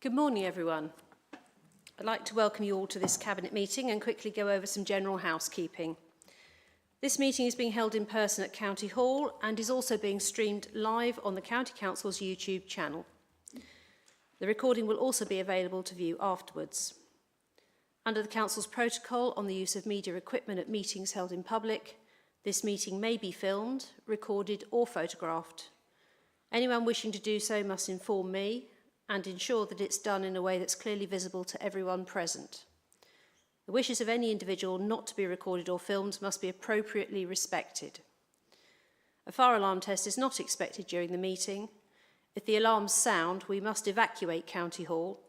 Good morning, everyone. I'd like to welcome you all to this Cabinet meeting and quickly go over some general housekeeping. This meeting is being held in person at County Hall and is also being streamed live on the County Council's YouTube channel. The recording will also be available to view afterwards. Under the Council's protocol on the use of media equipment at meetings held in public, this meeting may be filmed, recorded or photographed. Anyone wishing to do so must inform me and ensure that it's done in a way that's clearly visible to everyone present. The wishes of any individual not to be recorded or filmed must be appropriately respected. A fire alarm test is not expected during the meeting. If the alarms sound, we must evacuate County Hall.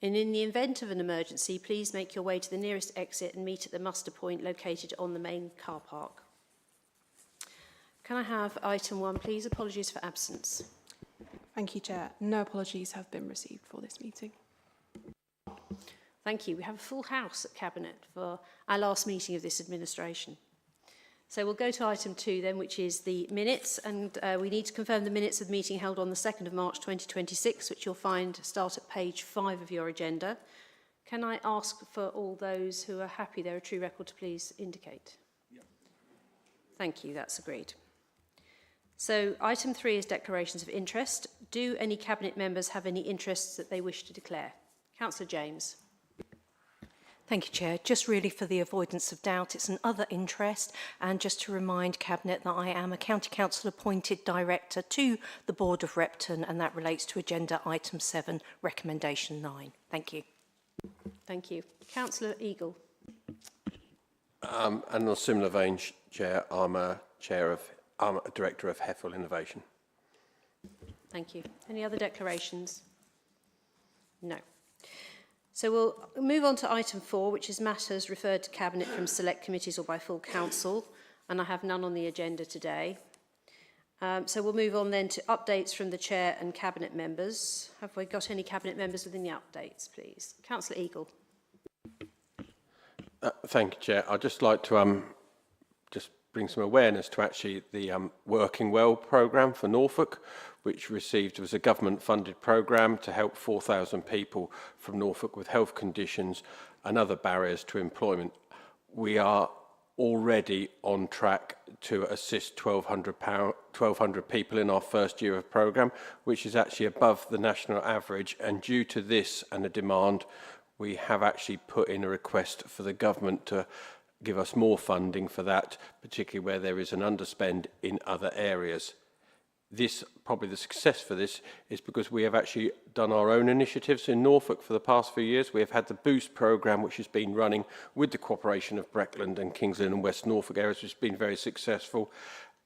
And in the event of an emergency, please make your way to the nearest exit and meet at the muster point located on the main car park. Can I have item 1, please? Apologies for absence. Thank you, Chair. No apologies have been received for this meeting. Thank you. We have a full house at Cabinet for our last meeting of this administration. So we'll go to item 2 then, which is the minutes, and we need to confirm the minutes of the meeting held on the 2nd of March 2026, which you'll find start at page 5 of your agenda. Can I ask for all those who are happy they're a true record to please indicate? Yep. Thank you, that's agreed. So item 3 is declarations of interest. Do any Cabinet members have any interests that they wish to declare? Councillor James. Thank you, Chair. Just really for the avoidance of doubt, it's an other interest, and just to remind Cabinet that I am a County Council appointed Director to the Board of Repton, and that relates to Agenda Item 7, Recommendation 9. Thank you. Thank you. Councillor Eagle. And in a similar vein, Chair, I'm a Director of HEFL Innovation. Thank you. Any other declarations? No. So we'll move on to item 4, which is matters referred to Cabinet from select committees or by full council, and I have none on the agenda today. So we'll move on then to updates from the Chair and Cabinet members. Have we got any Cabinet members within the updates, please? Councillor Eagle. Thank you, Chair. I'd just like to just bring some awareness to actually the Working Well programme for Norfolk, which was a government-funded programme to help 4,000 people from Norfolk with health conditions and other barriers to employment. We are already on track to assist 1,200 people in our first year of programme, which is actually above the national average. And due to this and the demand, we have actually put in a request for the government to give us more funding for that, particularly where there is an underspend in other areas. Probably the success for this is because we have actually done our own initiatives in Norfolk for the past few years. We have had the Boost programme, which has been running with the cooperation of Breckland and Kings Lynn and West Norfolk areas, which has been very successful.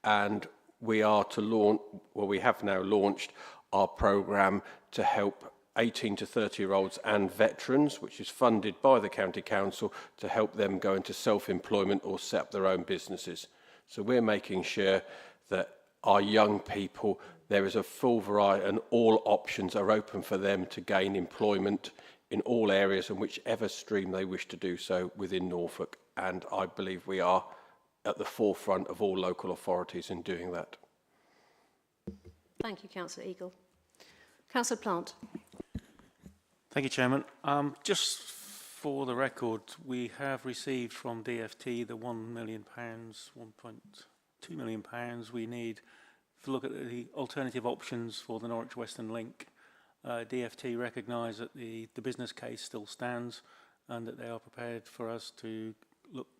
And we are to launch, well, we have now launched our programme to help 18 to 30-year-olds and veterans, which is funded by the County Council to help them go into self-employment or set up their own businesses. So we're making sure that our young people, there is a full variety and all options are open for them to gain employment in all areas and whichever stream they wish to do so within Norfolk. And I believe we are at the forefront of all local authorities in doing that. Thank you, Councillor Eagle. Councillor Plant. Thank you, Chairman. Just for the record, we have received from DFT the £1 million, £1.2 million we need to look at the alternative options for the Norwich Western Link. DFT recognise that the business case still stands and that they are prepared for us to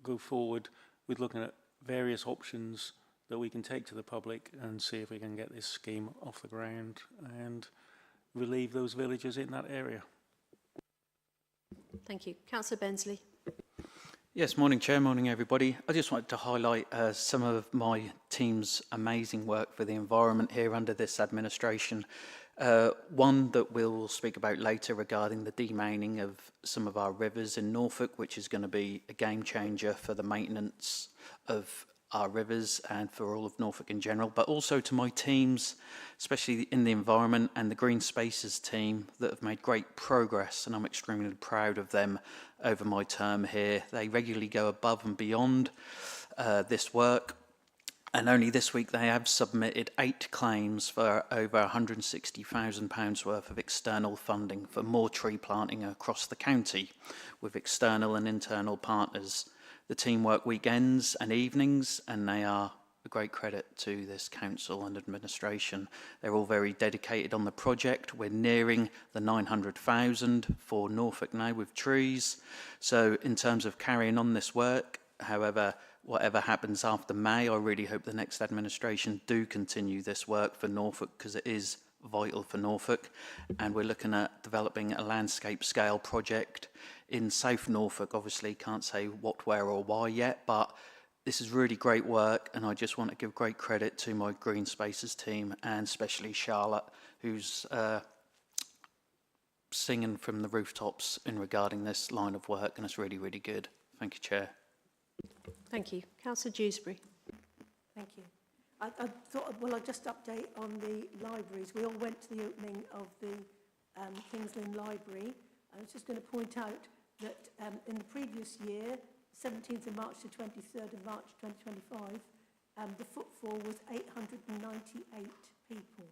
go forward with looking at various options that we can take to the public and see if we can get this scheme off the ground and relieve those villagers in that area. Thank you. Councillor Bensley. Yes, morning Chair, morning everybody. I just wanted to highlight some of my team's amazing work for the environment here under this administration. One that we'll speak about later regarding the demaining of some of our rivers in Norfolk, which is going to be a game changer for the maintenance of our rivers and for all of Norfolk in general, but also to my teams, especially in the environment and the Green Spaces team that have made great progress, and I'm extremely proud of them over my term here. They regularly go above and beyond this work, And only this week they have submitted 8 claims for over £160,000 worth of external funding for more tree planting across the county with external and internal partners. The team work weekends and evenings, and they are a great credit to this council and administration. They're all very dedicated on the project. We're nearing the 900,000 for Norfolk now with trees. So in terms of carrying on this work, however, whatever happens after May, I really hope the next administration do continue this work for Norfolk, because it is vital for Norfolk. And we're looking at developing a landscape scale project in South Norfolk. Obviously can't say what, where or why yet, but this is really great work, and I just want to give great credit to my Green Spaces team, and especially Charlotte, who's singing from the rooftops in regarding this line of work, and it's really, really good. Thank you, Chair. Thank you. Councillor Dewsbury. Thank you. I thought, well, I'll just update on the libraries. We all went to the opening of the Kings Lynn Library. I was just going to point out that in the previous year, 17th of March to 23rd of March 2025, the footfall was 898 people.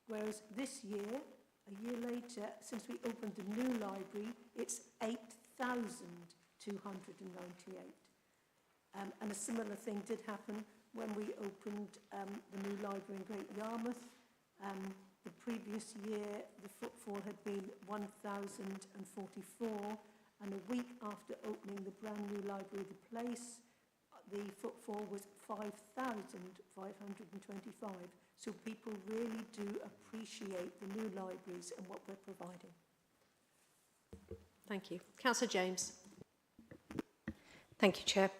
Whereas this year, a year later, since we opened the new library, it's 8,298. And a similar thing did happen when we opened the new library in Great Yarmouth. The previous year, the footfall had been 1,044, and a week after opening the brand new library of the place, the footfall was 5,525. So people really do appreciate the new libraries and what we're providing. Thank you. Councillor James. Thank you, Chair.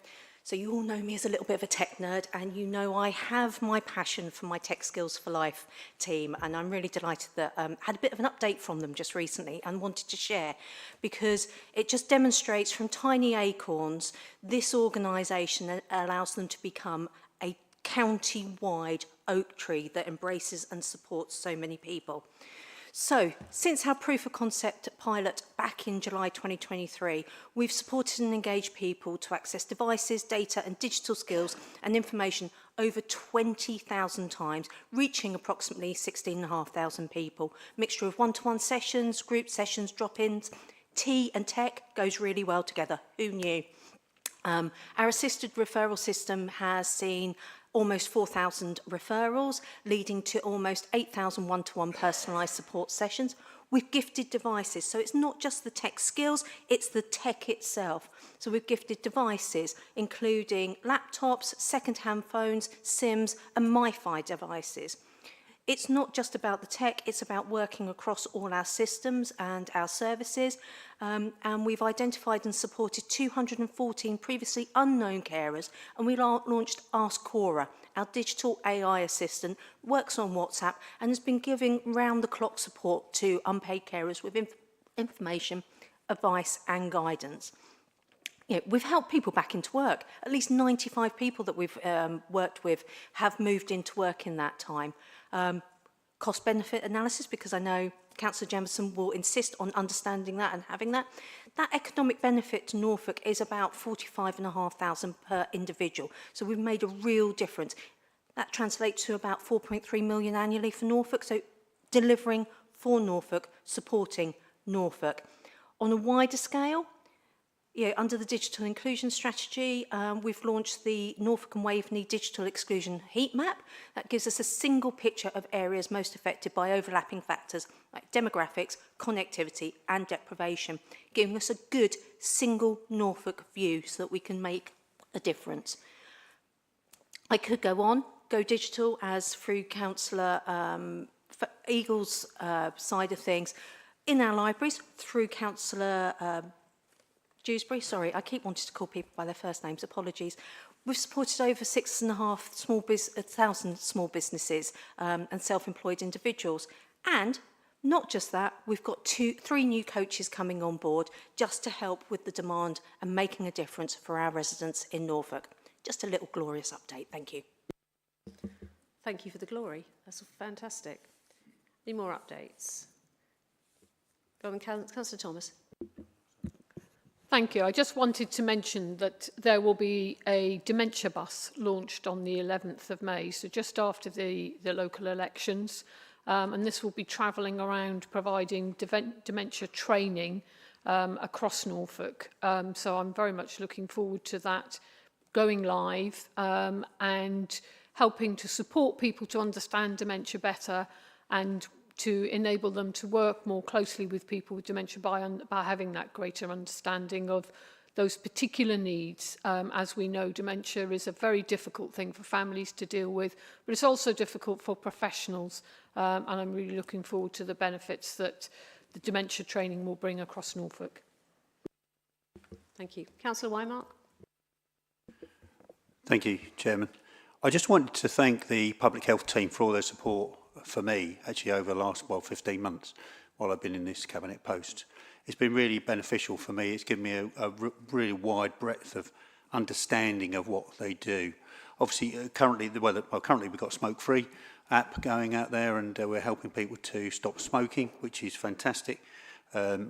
So you all know me as a little bit of a tech nerd, and you know I have my passion for my Tech Skills for Life team, and I'm really delighted that I had a bit of an update from them just recently and wanted to share, because it just demonstrates from tiny acorns, this organisation allows them to become a county-wide oak tree that embraces and supports so many people. So, since our proof of concept pilot back in July 2023, we've supported and engaged people to access devices, data and digital skills and information over 20,000 times, reaching approximately 16,500 people. Mixture of one-to-one sessions, group sessions, drop-ins. Tea and tech goes really well together. Who knew? Our assisted referral system has seen almost 4,000 referrals, leading to almost 8,000 one-to-one personalised support sessions with gifted devices. So it's not just the tech skills, it's the tech itself. So we've gifted devices, including laptops, second-hand phones, SIMs and MiFi devices. It's not just about the tech, it's about working across all our systems and our services. And we've identified and supported 214 previously unknown carers, and we launched Ask Cora, our digital AI assistant, works on WhatsApp and has been giving round-the-clock support to unpaid carers with information, advice and guidance. You know, we've helped people back into work. At least 95 people that we've worked with have moved into work in that time. Cost-benefit analysis, because I know Councillor Jemison will insist on understanding that and having that. That economic benefit to Norfolk is about 45,500 per individual. So we've made a real difference. That translates to about 4.3 million annually for Norfolk. So delivering for Norfolk, supporting Norfolk. On a wider scale, under the digital inclusion strategy, we've launched the Norfolk and Waveney Digital Exclusion Heat Map. That gives us a single picture of areas most affected by overlapping factors like demographics, connectivity and deprivation, giving us a good single Norfolk view so that we can make a difference. I could go on, go digital, as through Councillor Eagle's side of things, in our libraries, through Councillor Dewsbury, sorry, I keep wanting to call people by their first names, apologies. We've supported over 6,500 small businesses and self-employed individuals. And not just that, we've got 3 new coaches coming on board just to help with the demand and making a difference for our residents in Norfolk. Just a little glorious update, thank you. Thank you for the glory. That's fantastic. Any more updates? Councillor Thomas. Thank you. I just wanted to mention that there will be a dementia bus launched on the 11th of May, so just after the local elections. And this will be travelling around providing dementia training across Norfolk. So I'm very much looking forward to that going live and helping to support people to understand dementia better and to enable them to work more closely with people with dementia by having that greater understanding of those particular needs. As we know, dementia is a very difficult thing for families to deal with, but it's also difficult for professionals. And I'm really looking forward to the benefits that the dementia training will bring across Norfolk. Thank you. Councillor Waymark. Thank you, Chairman. I just wanted to thank the public health team for all their support for me, actually over the last, 15 months while I've been in this cabinet post. It's been really beneficial for me. It's given me a really wide breadth of understanding of what they do. Obviously, currently we've got Smoke Free app going out there, and we're helping people to stop smoking, which is fantastic. I've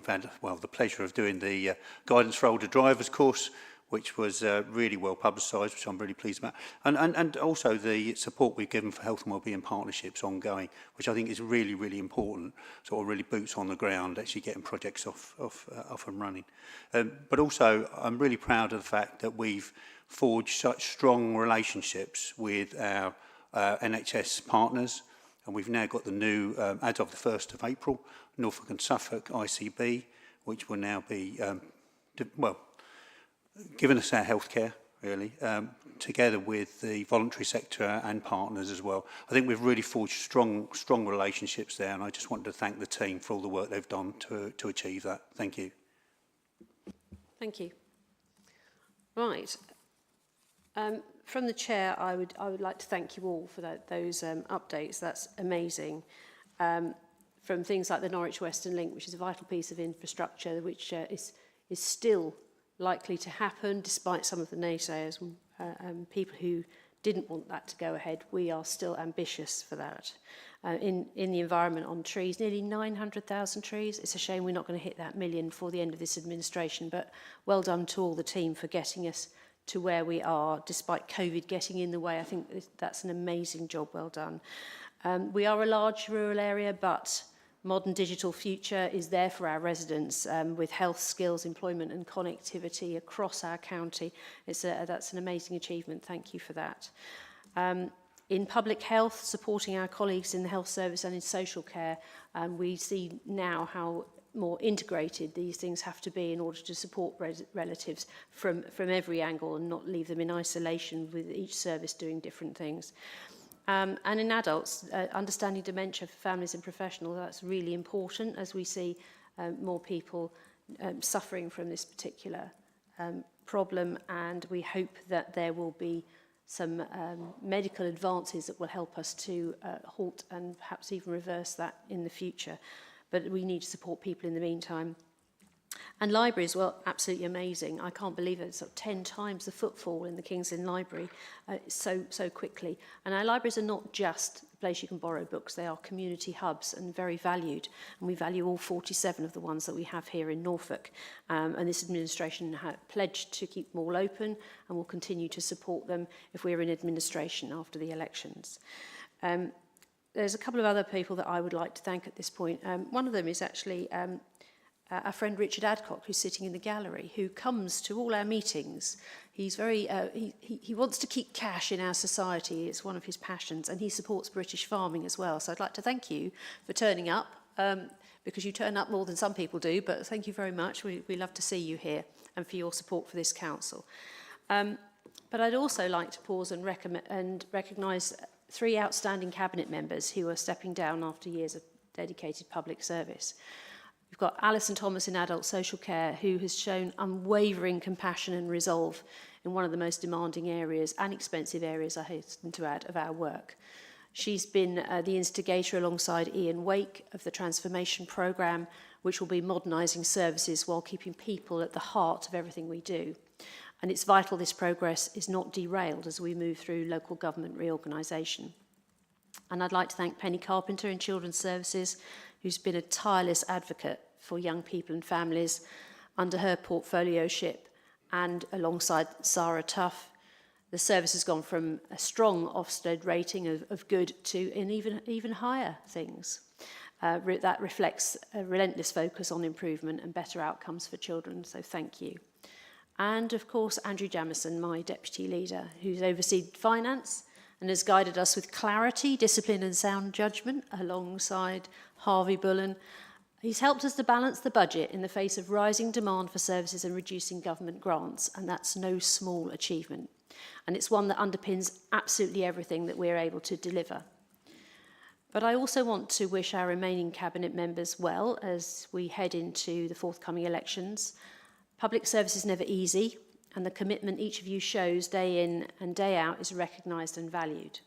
had the pleasure of doing the guidance for older drivers course, which was really well publicised, which I'm really pleased about. And also the support we've given for health and wellbeing partnerships ongoing, which I think is really, really important, sort of really boots on the ground, actually getting projects off and running. But also, I'm really proud of the fact that we've forged such strong relationships with our NHS partners, and we've now got the new, as of the 1st of April, Norfolk and Suffolk ICB, which will now be, giving us our healthcare, really, together with the voluntary sector and partners as well. I think we've really forged strong relationships there, and I just wanted to thank the team for all the work they've done to achieve that. Thank you. Thank you. Right. From the chair, I would like to thank you all for those updates. That's amazing. From things like the Norwich Western Link, which is a vital piece of infrastructure, which is still likely to happen despite some of the naysayers and people who didn't want that to go ahead. We are still ambitious for that. In the environment on trees, nearly 900,000 trees. It's a shame we're not going to hit that million before the end of this administration, but well done to all the team for getting us to where we are, despite COVID getting in the way. I think that's an amazing job, well done. We are a large rural area, but modern digital future is there for our residents with health, skills, employment and connectivity across our county. That's an amazing achievement. Thank you for that. In public health, supporting our colleagues in the health service and in social care, we see now how more integrated these things have to be in order to support relatives from every angle and not leave them in isolation with each service doing different things. And in adults, understanding dementia for families and professionals, that's really important as we see more people suffering from this particular problem, and we hope that there will be some medical advances that will help us to halt and perhaps even reverse that in the future. But we need to support people in the meantime. And libraries, well, absolutely amazing. I can't believe it. It's sort of 10 times the footfall in the King's Lynn Library so quickly. And our libraries are not just a place you can borrow books. They are community hubs and very valued. And we value all 47 of the ones that we have here in Norfolk. And this administration pledged to keep them all open and will continue to support them if we're in administration after the elections. There's a couple of other people that I would like to thank at this point. One of them is actually our friend Richard Adcock, who's sitting in the gallery, who comes to all our meetings. He's very, he wants to keep cash in our society. It's one of his passions, and he supports British farming as well. So I'd like to thank you for turning up, because you turn up more than some people do, but thank you very much. We love to see you here and for your support for this council. But I'd also like to pause and recognise 3 outstanding cabinet members who are stepping down after years of dedicated public service. We've got Alison Thomas in adult social care, who has shown unwavering compassion and resolve in one of the most demanding areas and expensive areas, I hasten to add, of our work. She's been the instigator alongside Ian Wake of the transformation programme, which will be modernising services while keeping people at the heart of everything we do. And it's vital this progress is not derailed as we move through local government reorganisation. And I'd like to thank Penny Carpenter in Children's Services, who's been a tireless advocate for young people and families under her portfolioship and alongside Sarah Tuff. The service has gone from a strong Ofsted rating of good to in even higher things. That reflects a relentless focus on improvement and better outcomes for children, so thank you. And of course, Andrew Jamieson, my deputy leader, who's overseen finance and has guided us with clarity, discipline and sound judgment alongside Harvey Bullen. He's helped us to balance the budget in the face of rising demand for services and reducing government grants, and that's no small achievement. And it's one that underpins absolutely everything that we're able to deliver. But I also want to wish our remaining Cabinet members well as we head into the forthcoming elections. Public service is never easy, and the commitment each of you shows day in and day out is recognised and valued.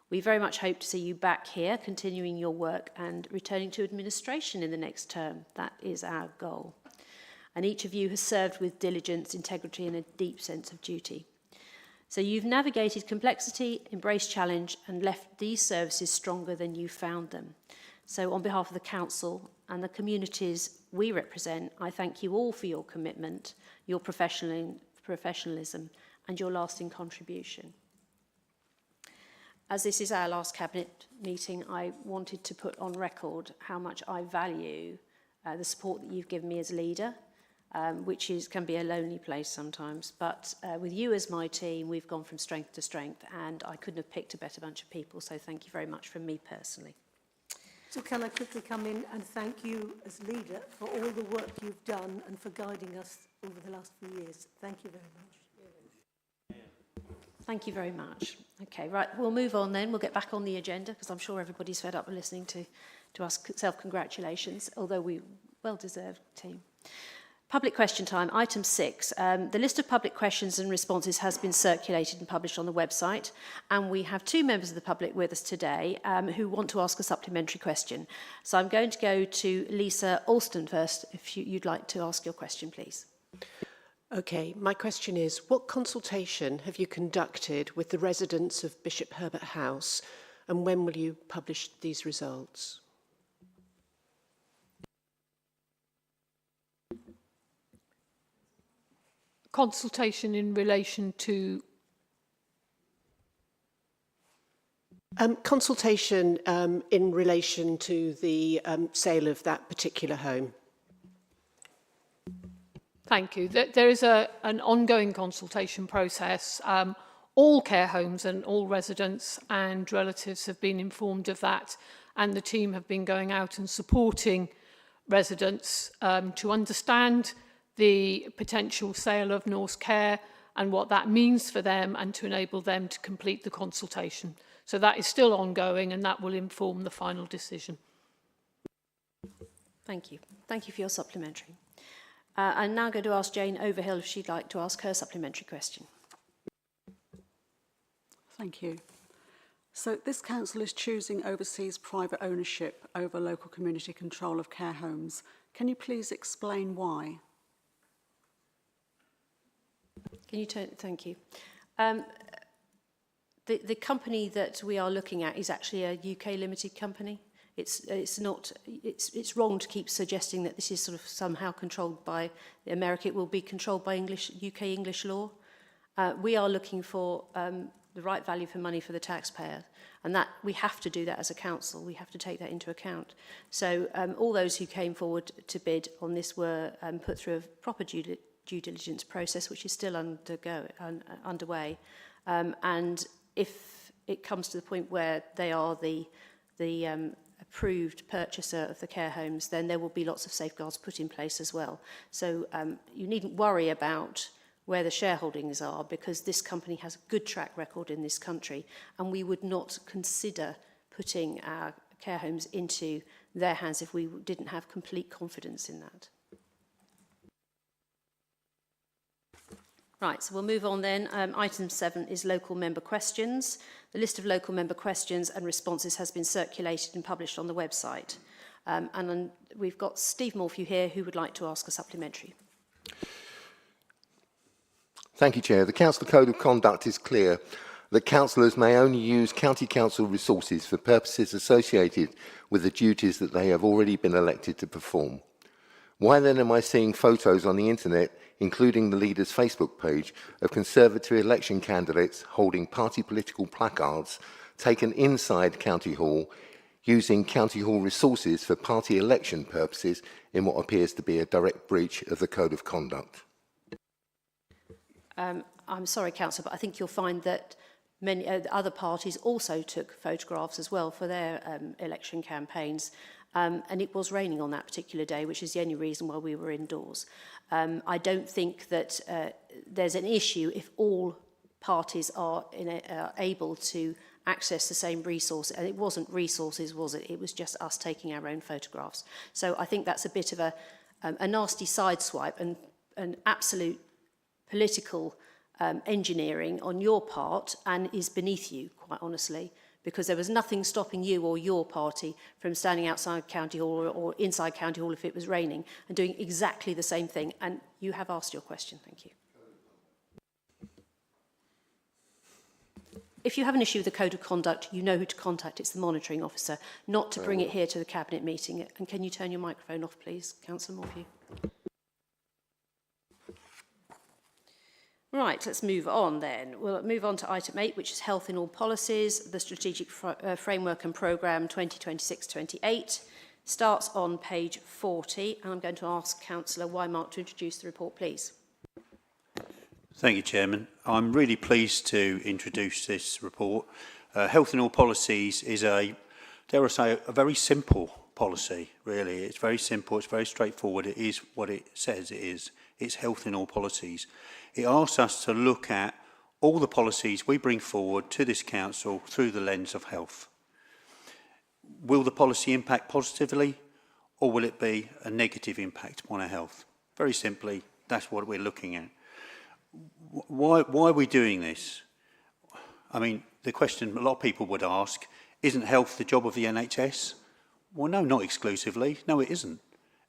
We very much hope to see you back here, continuing your work and returning to administration in the next term. That is our goal. And each of you has served with diligence, integrity and a deep sense of duty. So you've navigated complexity, embraced challenge and left these services stronger than you found them. So on behalf of the Council and the communities we represent, I thank you all for your commitment, your professionalism and your lasting contribution. As this is our last Cabinet meeting, I wanted to put on record how much I value the support that you've given me as leader, which can be a lonely place sometimes. But with you as my team, we've gone from strength to strength, and I couldn't have picked a better bunch of people, so thank you very much from me personally. So can I quickly come in and thank you as leader for all the work you've done and for guiding us over the last few years. Thank you very much. Thank you very much. Okay, right, we'll move on then. We'll get back on the agenda because I'm sure everybody's fed up with listening to us self-congratulations, although we well-deserved team. Public question time, item 6. The list of public questions and responses has been circulated and published on the website, and we have 2 members of the public with us today who want to ask a supplementary question. So I'm going to go to Lisa Alston first, if you'd like to ask your question, please. Okay, my question is, what consultation have you conducted with the residents of Bishop Herbert House, and when will you publish these results? Consultation in relation to... Consultation in relation to the sale of that particular home. Thank you. There is an ongoing consultation process. All care homes and all residents and relatives have been informed of that, and the team have been going out and supporting residents to understand the potential sale of Norse Care and what that means for them, and to enable them to complete the consultation. So that is still ongoing, and that will inform the final decision. Thank you. Thank you for your supplementary. I'm now going to ask Jane Overhill if she'd like to ask her supplementary question. Thank you. So this council is choosing overseas private ownership over local community control of care homes. Can you please explain why? Can you turn? Thank you. The company that we are looking at is actually a UK limited company. It's wrong to keep suggesting that this is sort of somehow controlled by America. It will be controlled by UK English law. We are looking for the right value for money for the taxpayer, and that we have to do that as a council. We have to take that into account. So all those who came forward to bid on this were put through a proper due diligence process, which is still underway. And if it comes to the point where they are the approved purchaser of the care homes, then there will be lots of safeguards put in place as well. So you needn't worry about where the shareholdings are, because this company has a good track record in this country, and we would not consider putting our care homes into their hands if we didn't have complete confidence in that. Right, so we'll move on then. Item 7 is local member questions. The list of local member questions and responses has been circulated and published on the website. And then we've got Steve Morphew here who would like to ask a supplementary. Thank you, Chair. The Council Code of Conduct is clear that councillors may only use county council resources for purposes associated with the duties that they have already been elected to perform. Why then am I seeing photos on the internet, including the leader's Facebook page, of Conservative election candidates holding party political placards taken inside County Hall, using County Hall resources for party election purposes in what appears to be a direct breach of the Code of Conduct? I'm sorry, Councillor, but I think you'll find that many other parties also took photographs as well for their election campaigns. And it was raining on that particular day, which is the only reason why we were indoors. I don't think that there's an issue if all parties are able to access the same resource. And it wasn't resources, was it? It was just us taking our own photographs. So I think that's a bit of a nasty sideswipe and an absolute political engineering on your part, and is beneath you, quite honestly, because there was nothing stopping you or your party from standing outside County Hall or inside County Hall if it was raining and doing exactly the same thing. And you have asked your question. Thank you. If you have an issue with the Code of Conduct, you know who to contact. It's the monitoring officer, not to bring it here to the Cabinet meeting. And can you turn your microphone off, please, Councillor Morphew? Right, let's move on then. We'll move on to item 8, which is health in all policies, the strategic framework and programme 2026-28. Starts on page 40, and I'm going to ask Councillor Wymark to introduce the report, please. Thank you, Chairman. I'm really pleased to introduce this report. Health in all policies is dare I say, a very simple policy, really. It's very simple, it's very straightforward. It is what it says it is. It's health in all policies. It asks us to look at all the policies we bring forward to this council through the lens of health. Will the policy impact positively, or will it be a negative impact on our health? Very simply, that's what we're looking at. Why are we doing this? I mean, the question a lot of people would ask, isn't health the job of the NHS? Well, no, not exclusively. No, it isn't.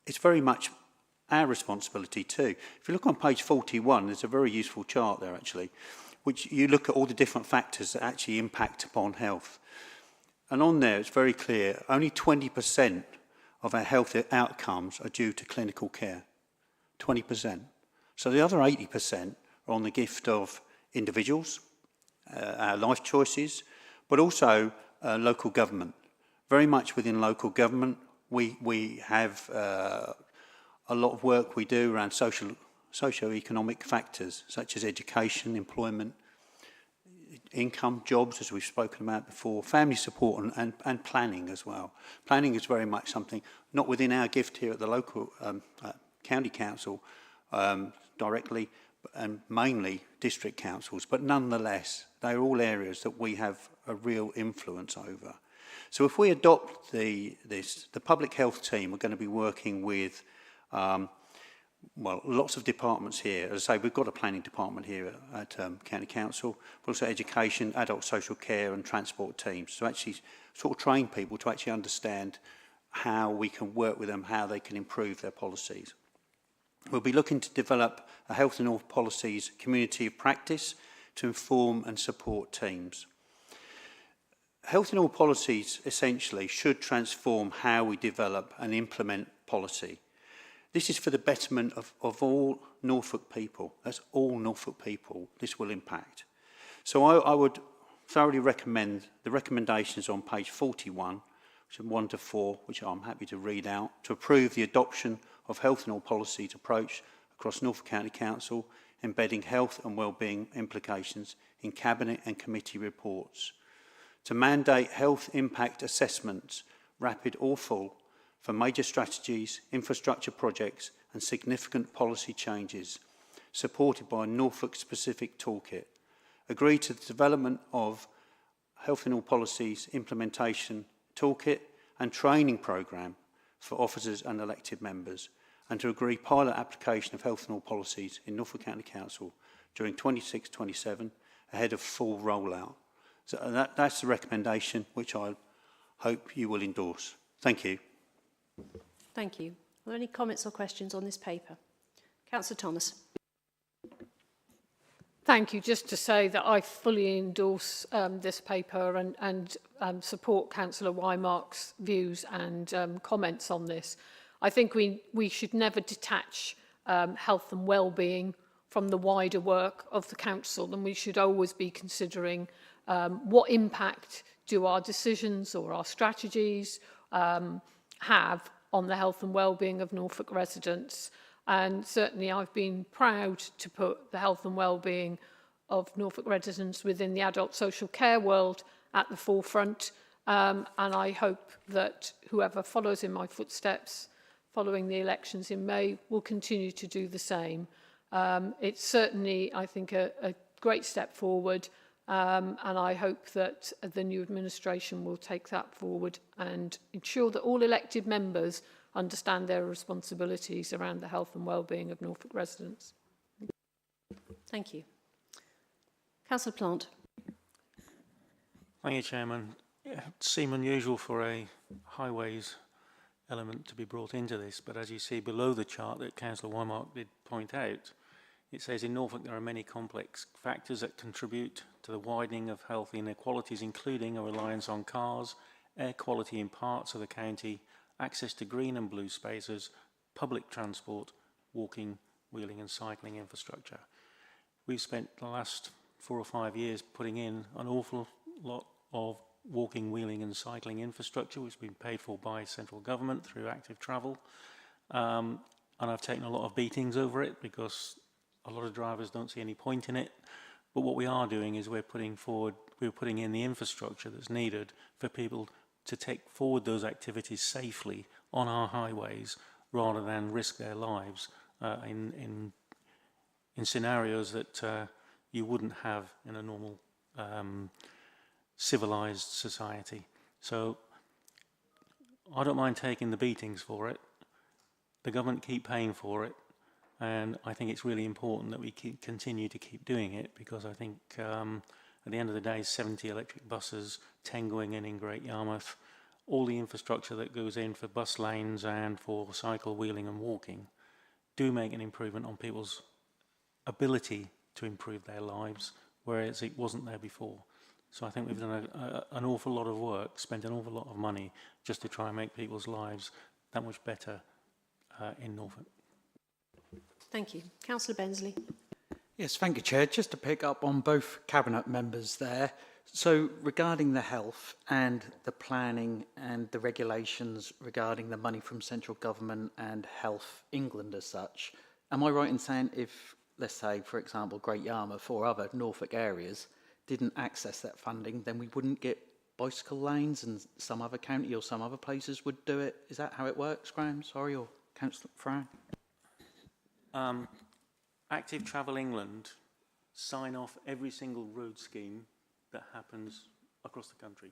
It's very much our responsibility too. If you look on page 41, there's a very useful chart there actually, which you look at all the different factors that actually impact upon health. And on there, it's very clear, only 20% of our health outcomes are due to clinical care. 20%. So the other 80% are on the gift of individuals, our life choices, but also local government. Very much within local government, we have a lot of work we do around socio-economic factors, such as education, employment, income, jobs, as we've spoken about before, family support and planning as well. Planning is very much something not within our gift here at the local county council directly, and mainly district councils, but nonetheless, they're all areas that we have a real influence over. So if we adopt the public health team, we're going to be working with well, lots of departments here. As I say, we've got a planning department here at County Council, but also education, adult social care and transport teams to actually sort of train people to actually understand how we can work with them, how they can improve their policies. We'll be looking to develop a health in all policies community of practice to inform and support teams. Health in all policies essentially should transform how we develop and implement policy. This is for the betterment of all Norfolk people. That's all Norfolk people this will impact. So I would thoroughly recommend the recommendations on page 41, which are 1 to 4, which I'm happy to read out, to approve the adoption of health in all policies approach across Norfolk County Council, embedding health and wellbeing implications in Cabinet and committee reports. To mandate health impact assessments, rapid or full, for major strategies, infrastructure projects and significant policy changes, supported by a Norfolk-specific toolkit. Agree to the development of health in all policies implementation toolkit and training programme for officers and elected members, and to agree pilot application of health in all policies in Norfolk County Council during 26-27 ahead of full rollout. So that's the recommendation which I hope you will endorse. Thank you. Thank you. Are there any comments or questions on this paper? Councillor Thomas. Thank you. Just to say that I fully endorse this paper and support Councillor Wymark's views and comments on this. I think we should never detach health and well-being from the wider work of the council, and we should always be considering what impact do our decisions or our strategies have on the health and well-being of Norfolk residents. And certainly I've been proud to put the health and well-being of Norfolk residents within the adult social care world at the forefront. And I hope that whoever follows in my footsteps following the elections in May will continue to do the same. It's certainly, I think, a great step forward, and I hope that the new administration will take that forward and ensure that all elected members understand their responsibilities around the health and well-being of Norfolk residents. Thank you. Councillor Plant. Thank you, Chairman. It seemed unusual for a highways element to be brought into this, but as you see below the chart that Councillor Wymark did point out, it says in Norfolk there are many complex factors that contribute to the widening of health inequalities, including a reliance on cars, air quality in parts of the county, access to green and blue spaces, public transport, walking, wheeling and cycling infrastructure. We've spent the last 4 or 5 years putting in an awful lot of walking, wheeling and cycling infrastructure, which has been paid for by central government through active travel. And I've taken a lot of beatings over it because a lot of drivers don't see any point in it. But what we are doing is we're putting in the infrastructure that's needed for people to take forward those activities safely on our highways rather than risk their lives in scenarios that you wouldn't have in a normal civilized society. So I don't mind taking the beatings for it. The government keep paying for it, and I think it's really important that we continue to keep doing it, because I think at the end of the day, 70 electric buses, 10 going in Great Yarmouth, all the infrastructure that goes in for bus lanes and for cycle, wheeling and walking do make an improvement on people's ability to improve their lives, whereas it wasn't there before. So I think we've done an awful lot of work, spent an awful lot of money just to try and make people's lives that much better in Norfolk. Thank you. Councillor Bensley. Yes, thank you, Chair. Just to pick up on both Cabinet members there. So regarding the health and the planning and the regulations regarding the money from central government and Health England as such, am I right in saying if, let's say, for example, Great Yarmouth or other Norfolk areas didn't access that funding, then we wouldn't get bicycle lanes and some other county or some other places would do it? Is that how it works, Graham? Sorry, or Councillor Fran? Active Travel England sign off every single road scheme that happens across the country.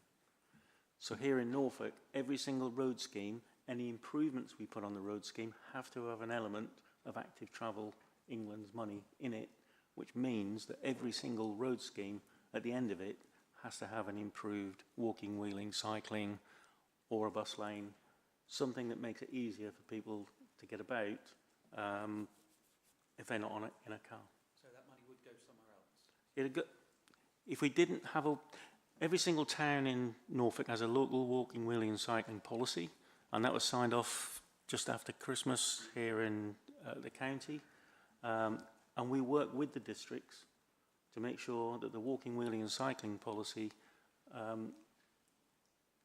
So here in Norfolk, every single road scheme, any improvements we put on the road scheme have to have an element of Active Travel England's money in it, which means that every single road scheme at the end of it has to have an improved walking, wheeling, cycling or a bus lane, something that makes it easier for people to get about if they're not on it in a car. So that money would go somewhere else? If we didn't have every single town in Norfolk has a local walking, wheeling and cycling policy, and that was signed off just after Christmas here in the county. And we work with the districts to make sure that the walking, wheeling and cycling policy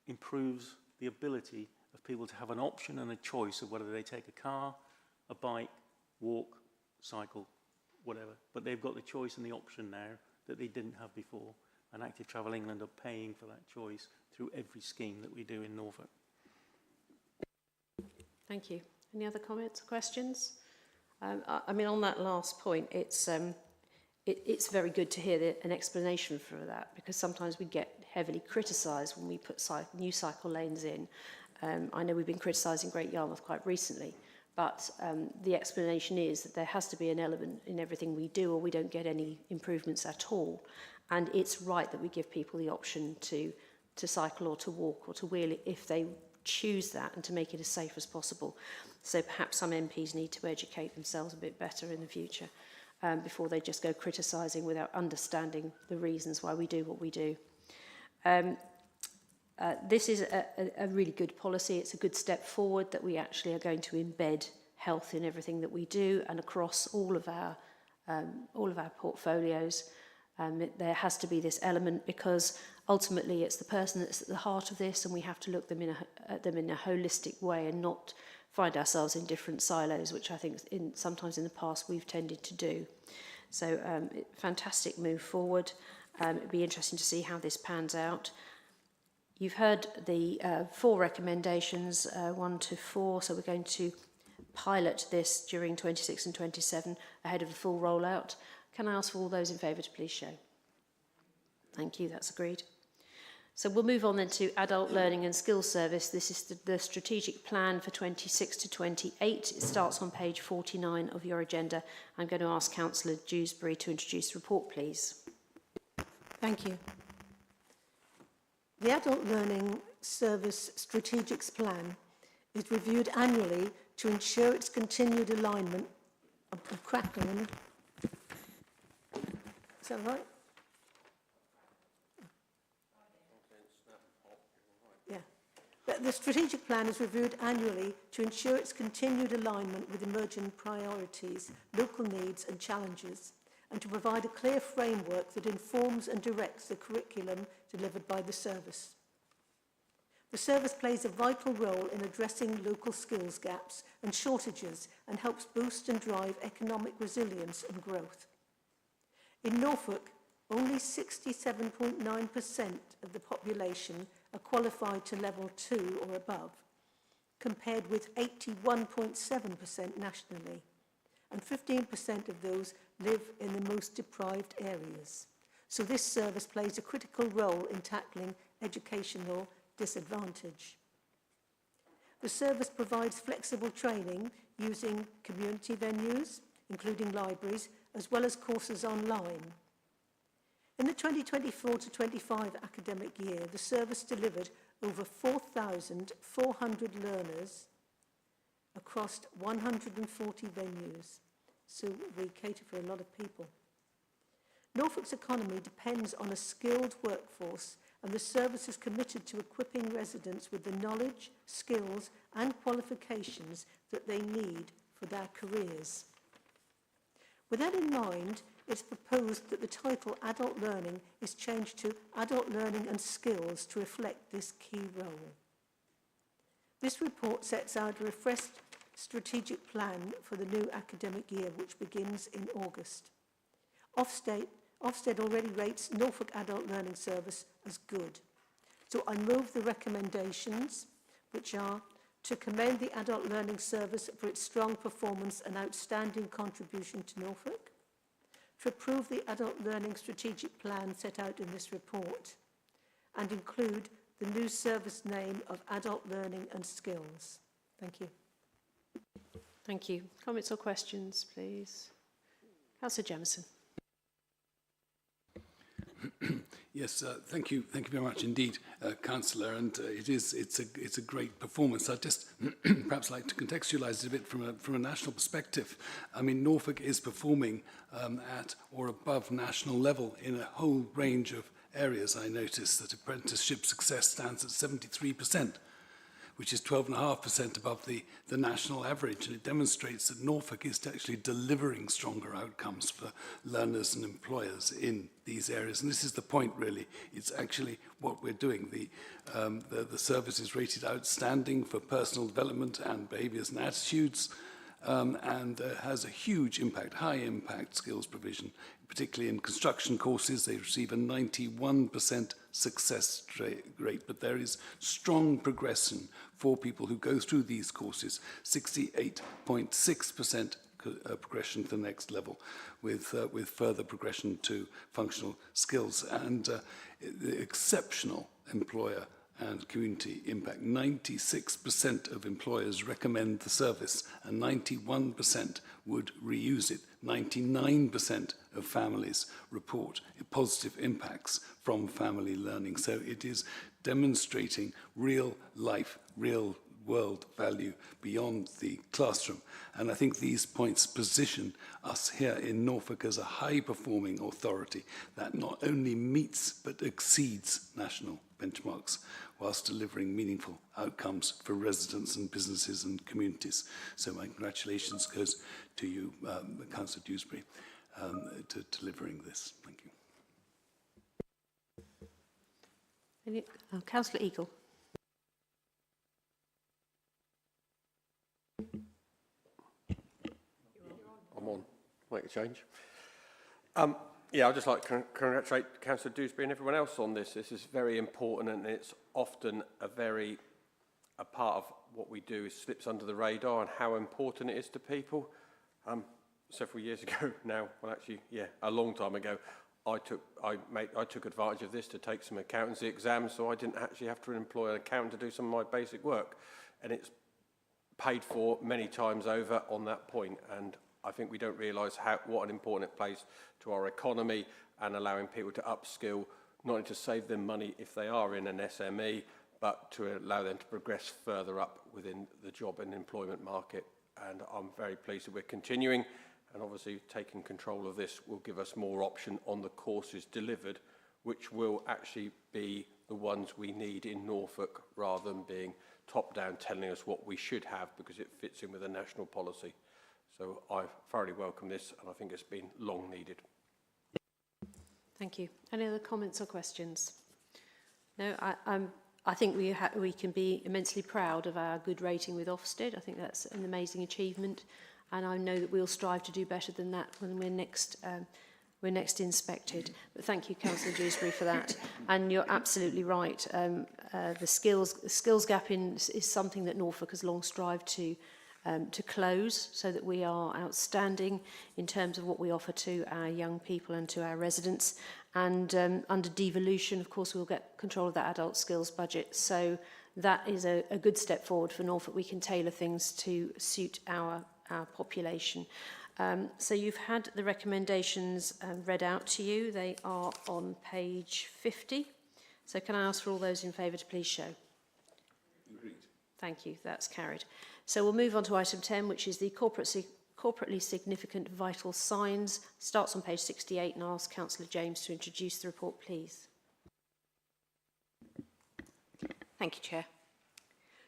improves the ability of people to have an option and a choice of whether they take a car, a bike, walk, cycle, whatever. But they've got the choice and the option now that they didn't have before. And Active Travel England are paying for that choice through every scheme that we do in Norfolk. Thank you. Any other comments or questions? I mean, on that last point, it's very good to hear an explanation for that, because sometimes we get heavily criticised when we put new cycle lanes in. I know we've been criticising Great Yarmouth quite recently, but the explanation is that there has to be an element in everything we do, or we don't get any improvements at all. And it's right that we give people the option to cycle or to walk or to wheel if they choose that, and to make it as safe as possible. So perhaps some MPs need to educate themselves a bit better in the future before they just go criticising without understanding the reasons why we do what we do. This is a really good policy. It's a good step forward that we actually are going to embed health in everything that we do and across all of our portfolios. There has to be this element because ultimately it's the person that's at the heart of this, and we have to look at them in a holistic way and not find ourselves in different silos, which I think sometimes in the past we've tended to do. So fantastic move forward. It'd be interesting to see how this pans out. You've heard the 4 recommendations, 1 to 4, so we're going to pilot this during 26 and 27 ahead of the full rollout. Can I ask for all those in favour to please show? Thank you, that's agreed. So we'll move on then to Adult Learning and Skills Service. This is the strategic plan for 26 to 28. It starts on page 49 of your agenda. I'm going to ask Councillor Dewsbury to introduce the report, please. Thank you. The Adult Learning Service Strategic Plan is reviewed annually to ensure its continued alignment. I'm crackling, isn't it? Is that right? Yeah. The strategic plan is reviewed annually to ensure its continued alignment with emerging priorities, local needs and challenges, and to provide a clear framework that informs and directs the curriculum delivered by the service. The service plays a vital role in addressing local skills gaps and shortages and helps boost and drive economic resilience and growth. In Norfolk, only 67.9% of the population are qualified to level 2 or above, compared with 81.7% nationally, and 15% of those live in the most deprived areas. So this service plays a critical role in tackling educational disadvantage. The service provides flexible training using community venues, including libraries, as well as courses online. In the 2024 to 25 academic year, the service delivered over 4,400 learners across 140 venues. So we cater for a lot of people. Norfolk's economy depends on a skilled workforce, and the service is committed to equipping residents with the knowledge, skills and qualifications that they need for their careers. With that in mind, it's proposed that the title Adult Learning is changed to Adult Learning and Skills to reflect this key role. This report sets out a refreshed strategic plan for the new academic year, which begins in August. Ofsted already rates Norfolk Adult Learning Service as good. So I move the recommendations, which are to commend the Adult Learning Service for its strong performance and outstanding contribution to Norfolk, to approve the Adult Learning Strategic Plan set out in this report, and include the new service name of Adult Learning and Skills. Thank you. Thank you. Comments or questions, please? Councillor Jamieson. Yes, thank you very much indeed, Councillor. And it's a great performance. I'd just perhaps like to contextualise it a bit from a national perspective. I mean, Norfolk is performing at or above national level in a whole range of areas. I noticed that apprenticeship success stands at 73%. Which is 12.5% above the national average. And it demonstrates that Norfolk is actually delivering stronger outcomes for learners and employers in these areas. And this is the point, really. It's actually what we're doing. The service is rated outstanding for personal development and behaviours and attitudes, and has a huge impact, high impact skills provision, particularly in construction courses. They receive a 91% success rate, but there is strong progression for people who go through these courses, 68.6% progression to the next level, with further progression to functional skills, and the exceptional employer and community impact. 96% of employers recommend the service and 91% would reuse it. 99% of families report positive impacts from family learning. So it is demonstrating real life, real world value beyond the classroom. And I think these points position us here in Norfolk as a high-performing authority that not only meets but exceeds national benchmarks whilst delivering meaningful outcomes for residents and businesses and communities. So my congratulations goes to you, Councillor Dewsbury, to delivering this. Thank you. Councillor Eagle. I'm on. Make a change. Yeah, I'd just like to congratulate Councillor Dewsbury and everyone else on this. This is very important, and it's often a part of what we do is slips under the radar and how important it is to people. Several years ago now, well actually, yeah, a long time ago, I took advantage of this to take some accountancy exams, so I didn't actually have to employ an accountant to do some of my basic work, and it's paid for many times over on that point. And I think we don't realise what an important it plays to our economy and allowing people to upskill, not only to save them money if they are in an SME, but to allow them to progress further up within the job and employment market. And I'm very pleased that we're continuing, and obviously taking control of this will give us more option on the courses delivered, which will actually be the ones we need in Norfolk, rather than being top-down telling us what we should have because it fits in with a national policy. So I thoroughly welcome this, and I think it's been long needed. Thank you. Any other comments or questions? No, I think we can be immensely proud of our good rating with Ofsted. I think that's an amazing achievement, and I know that we'll strive to do better than that when we're next inspected. But thank you, Councillor Dewsbury, for that. And you're absolutely right. The skills gap is something that Norfolk has long strived to close, so that we are outstanding in terms of what we offer to our young people and to our residents. And under devolution, of course, we'll get control of that adult skills budget. So that is a good step forward for Norfolk. We can tailor things to suit our population. So you've had the recommendations read out to you. They are on page 50. So can I ask for all those in favour to please show? Agreed. Thank you. That's carried. So we'll move on to item 10, which is the corporately significant vital signs. Starts on page 68, and I'll ask Councillor James to introduce the report, please. Thank you, Chair.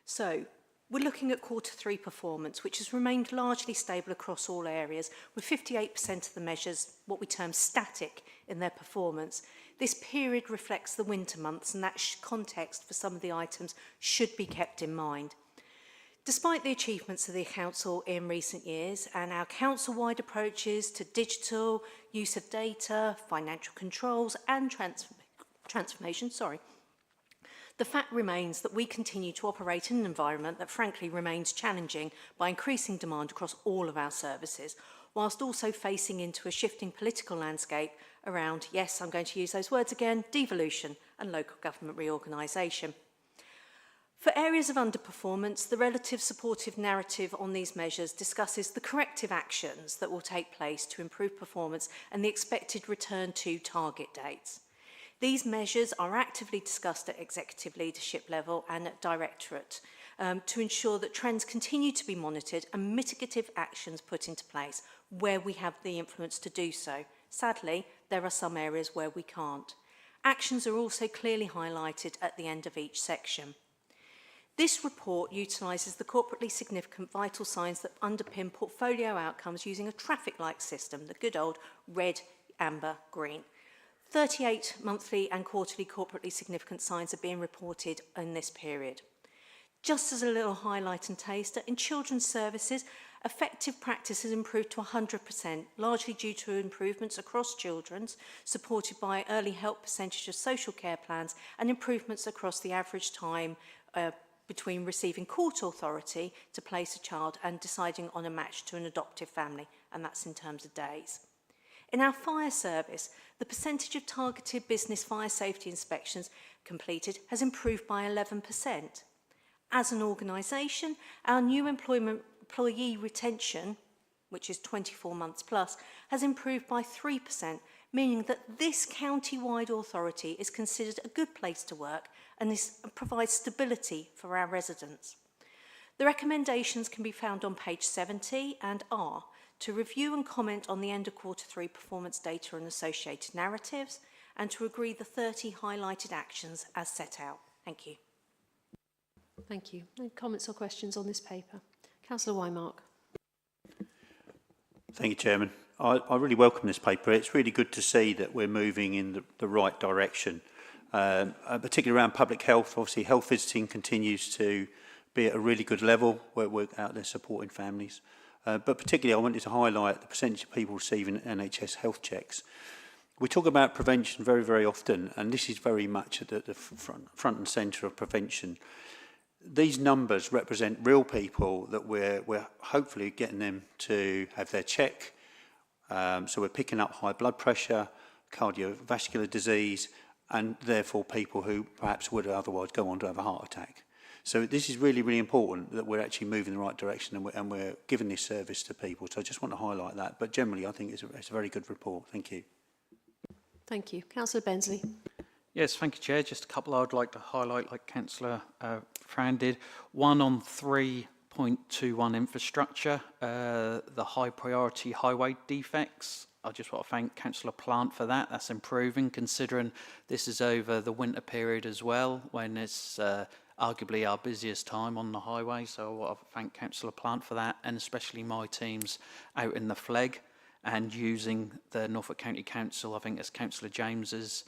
So, we're looking at Q3 performance, which has remained largely stable across all areas, with 58% of the measures what we term static in their performance. This period reflects the winter months, and that context for some of the items should be kept in mind. Despite the achievements of the Council in recent years and our council-wide approaches to digital, use of data, financial controls and transformation, the fact remains that we continue to operate in an environment that frankly remains challenging by increasing demand across all of our services, whilst also facing into a shifting political landscape around, yes, I'm going to use those words again, devolution and local government reorganisation. For areas of underperformance, the relative supportive narrative on these measures discusses the corrective actions that will take place to improve performance and the expected return to target dates. These measures are actively discussed at executive leadership level and at directorate to ensure that trends continue to be monitored and mitigative actions put into place where we have the influence to do so. Sadly, there are some areas where we can't. Actions are also clearly highlighted at the end of each section. This report utilises the corporately significant vital signs that underpin portfolio outcomes using a traffic light system, the good old red, amber, green. 38 monthly and quarterly corporately significant signs are being reported in this period. Just as a little highlight and taster, in children's services, effective practice has improved to 100%, largely due to improvements across children's, supported by early help percentage of social care plans and improvements across the average time between receiving court authority to place a child and deciding on a match to an adoptive family, and that's in terms of days. In our fire service, the percentage of targeted business fire safety inspections completed has improved by 11%. As an organisation, our new employee retention, which is 24 months plus, has improved by 3%, meaning that this county-wide authority is considered a good place to work and provides stability for our residents. The recommendations can be found on page 70 and are to review and comment on the end of Q3 performance data and associated narratives, and to agree the 30 highlighted actions as set out. Thank you. Thank you. Any comments or questions on this paper? Councillor Waymark. Thank you, Chairman. I really welcome this paper. It's really good to see that we're moving in the right direction, particularly around public health. Obviously, health visiting continues to be at a really good level where we're out there supporting families. But particularly, I wanted to highlight the percentage of people receiving NHS health checks. We talk about prevention very, very often, and this is very much at the front and centre of prevention. These numbers represent real people that we're hopefully getting them to have their check. So we're picking up high blood pressure, cardiovascular disease, and therefore people who perhaps would otherwise go on to have a heart attack. So this is really, really important that we're actually moving in the right direction and we're giving this service to people. So I just want to highlight that. But generally, I think it's a very good report. Thank you. Thank you. Councillor Bensley. Yes, thank you, Chair. Just a couple I'd like to highlight, like Councillor Fran did. One on 3.21 infrastructure, the high priority highway defects. I just want to thank Councillor Plant for that. That's improving, considering this is over the winter period as well, when it's arguably our busiest time on the highway. So I want to thank Councillor Plant for that, and especially my teams out in the Flegg and using the Norfolk County Council. I think as Councillor James's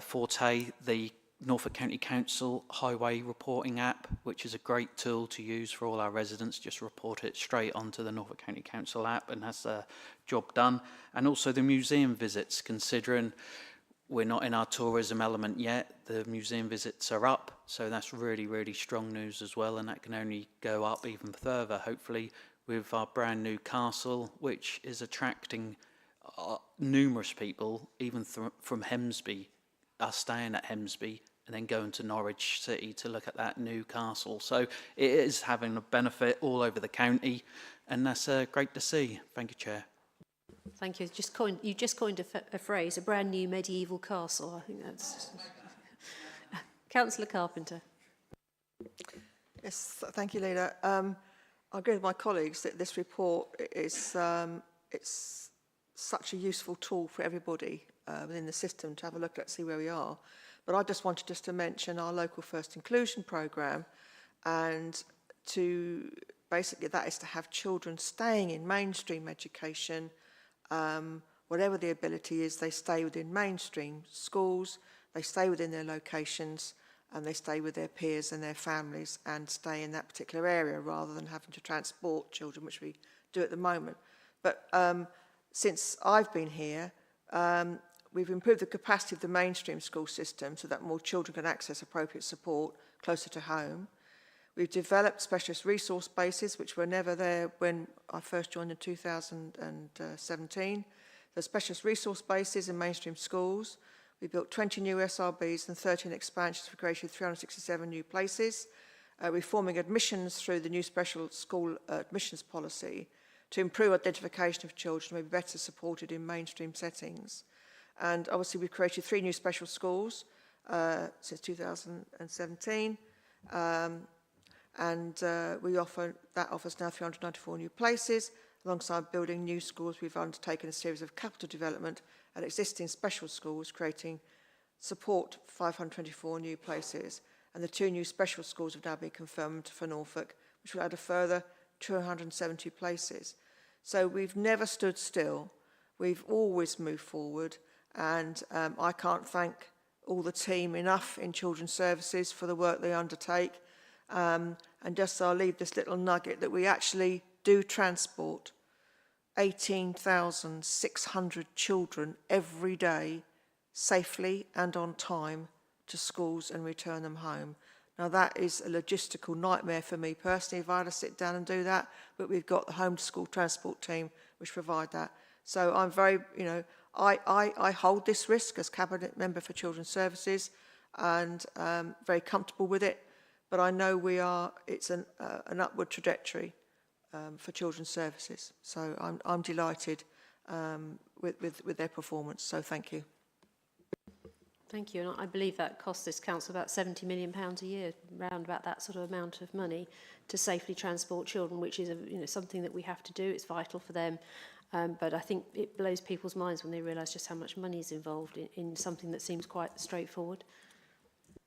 forte, the Norfolk County Council Highway Reporting app, which is a great tool to use for all our residents. Just report it straight onto the Norfolk County Council app and that's a job done. And also the museum visits, considering we're not in our tourism element yet, the museum visits are up, so that's really, really strong news as well, and that can only go up even further, hopefully, with our brand new castle, which is attracting numerous people, even from Hemsby, are staying at Hemsby and then going to Norwich City to look at that new castle. So it is having a benefit all over the county, and that's great to see. Thank you, Chair. Thank you. You just coined a phrase, a brand new medieval castle. I think that's... Councillor Carpenter. Yes, thank you, Leila. I agree with my colleagues that this report is it's such a useful tool for everybody within the system to have a look at, see where we are. But I just wanted to mention our local first inclusion programme, and to basically that is to have children staying in mainstream education. Whatever the ability is, they stay within mainstream schools, they stay within their locations, and they stay with their peers and their families and stay in that particular area rather than having to transport children, which we do at the moment. But since I've been here, we've improved the capacity of the mainstream school system so that more children can access appropriate support closer to home. We've developed specialist resource bases, which were never there when I first joined in 2017. The specialist resource bases in mainstream schools. We built 20 new SRBs and 13 expansions for creation of 367 new places. Reforming admissions through the new special school admissions policy to improve identification of children who may be better supported in mainstream settings. And obviously we've created 3 new special schools since 2017. We offer, that offers now 394 new places. Alongside building new schools, we've undertaken a series of capital development at existing special schools, creating support 524 new places. And the 2 new special schools have now been confirmed for Norfolk, which will add a further 270 places. So we've never stood still. We've always moved forward. And I can't thank all the team enough in Children's Services for the work they undertake. And just so I'll leave this little nugget that we actually do transport 18,600 children every day safely and on time to schools and return them home. Now that is a logistical nightmare for me personally if I had to sit down and do that, but we've got the home to school transport team which provide that. So I'm very, I hold this risk as Cabinet Member for Children's Services and very comfortable with it. But I know it's an upward trajectory for Children's Services. So I'm delighted with their performance. So thank you. Thank you. And I believe that costs this council about £70 million a year, round about that sort of amount of money, to safely transport children, which is something that we have to do. It's vital for them. But I think it blows people's minds when they realise just how much money is involved in something that seems quite straightforward.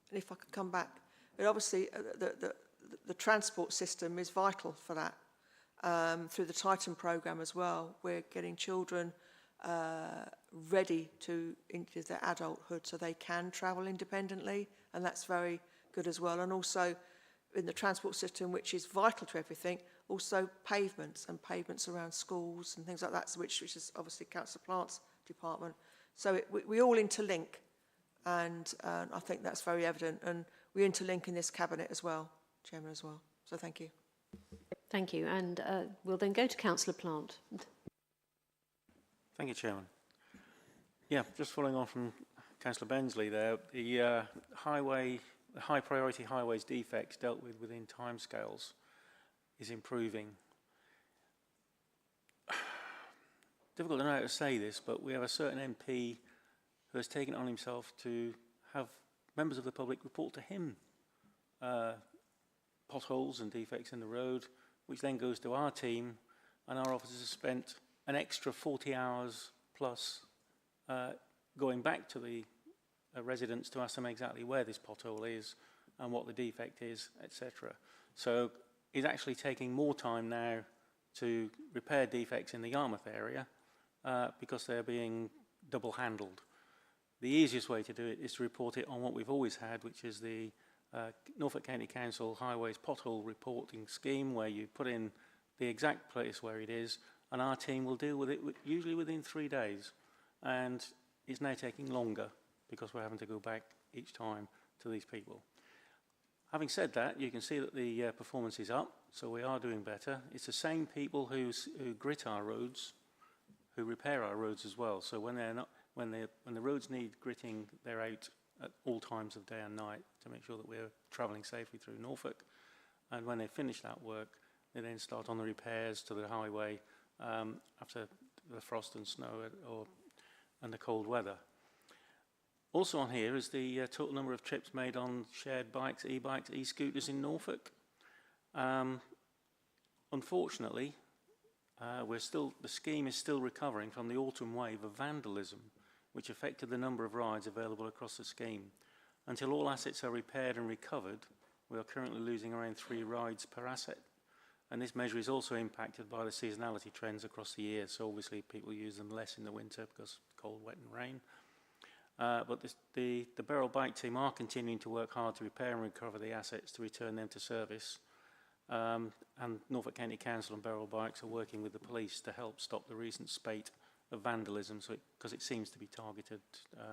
And if I could come back, but obviously the transport system is vital for that. Through the Titan programme as well, we're getting children ready into their adulthood so they can travel independently, and that's very good as well. And also in the transport system, which is vital to everything, also pavements around schools and things like that, which is obviously Councillor Plant's department. So we all interlink, and I think that's very evident, and we interlink in this cabinet as well, Chairman, as well. So thank you. Thank you. And we'll then go to Councillor Plant. Thank you, Chairman. Yeah, just following on from Councillor Bensley there, the high priority highways defects dealt with within timescales is improving. Difficult to know how to say this, but we have a certain MP who has taken it on himself to have members of the public report to him potholes and defects in the road, which then goes to our team, and our officers have spent an extra 40 hours plus going back to the residents to ask them exactly where this pothole is and what the defect is, etc. So he's actually taking more time now to repair defects in the Yarmouth area because they're being double handled. The easiest way to do it is to report it on what we've always had, which is the Norfolk County Council Highways Pothole Reporting Scheme, where you put in the exact place where it is, and our team will deal with it usually within 3 days. And it's now taking longer because we're having to go back each time to these people. Having said that, you can see that the performance is up, so we are doing better. It's the same people who grit our roads, who repair our roads as well. So when the roads need gritting, they're out at all times of day and night to make sure that we're travelling safely through Norfolk. And when they finish that work, they then start on the repairs to the highway after the frost and snow and the cold weather. Also on here is the total number of trips made on shared bikes, e-bikes, e-scooters in Norfolk. Unfortunately, the scheme is still recovering from the autumn wave of vandalism, which affected the number of rides available across the scheme. Until all assets are repaired and recovered, we are currently losing around 3 rides per asset. And this measure is also impacted by the seasonality trends across the year. So obviously people use them less in the winter because of cold, wet and rain. But the Beryl Bike team are continuing to work hard to repair and recover the assets to return them to service. And Norfolk County Council and Beryl Bikes are working with the police to help stop the recent spate of vandalism, because it seems to be targeted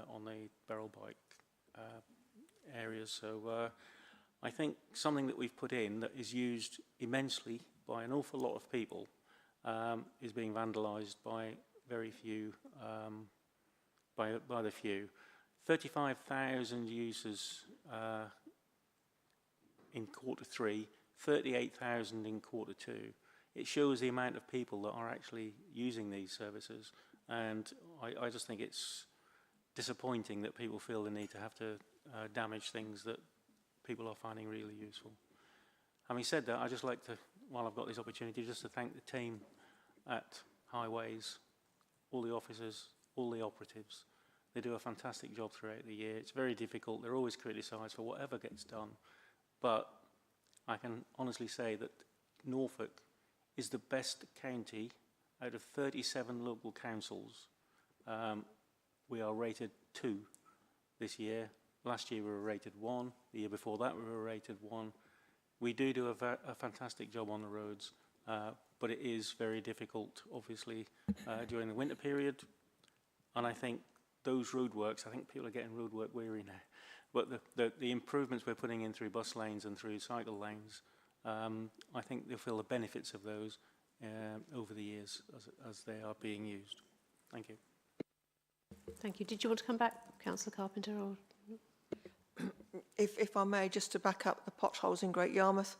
on the Beryl Bike areas. So I think something that we've put in that is used immensely by an awful lot of people is being vandalised by very few, by the few. 35,000 users in Q3, 38,000 in Q2. It shows the amount of people that are actually using these services, and I just think it's disappointing that people feel the need to have to damage things that people are finding really useful. Having said that, I'd just like to, while I've got this opportunity, just to thank the team at Highways, all the officers, all the operatives. They do a fantastic job throughout the year. It's very difficult. They're always criticised for whatever gets done. But I can honestly say that Norfolk is the best county out of 37 local councils. We are rated 2 this year. Last year we were rated 1. The year before that we were rated 1. We do a fantastic job on the roads, but it is very difficult, obviously, during the winter period. And I think those roadworks, I think people are getting roadwork weary now. But the improvements we're putting in through bus lanes and through cycle lanes, I think they'll feel the benefits of those over the years as they are being used. Thank you. Thank you. Did you want to come back, Councillor Carpenter? Or? If I may, just to back up the potholes in Great Yarmouth,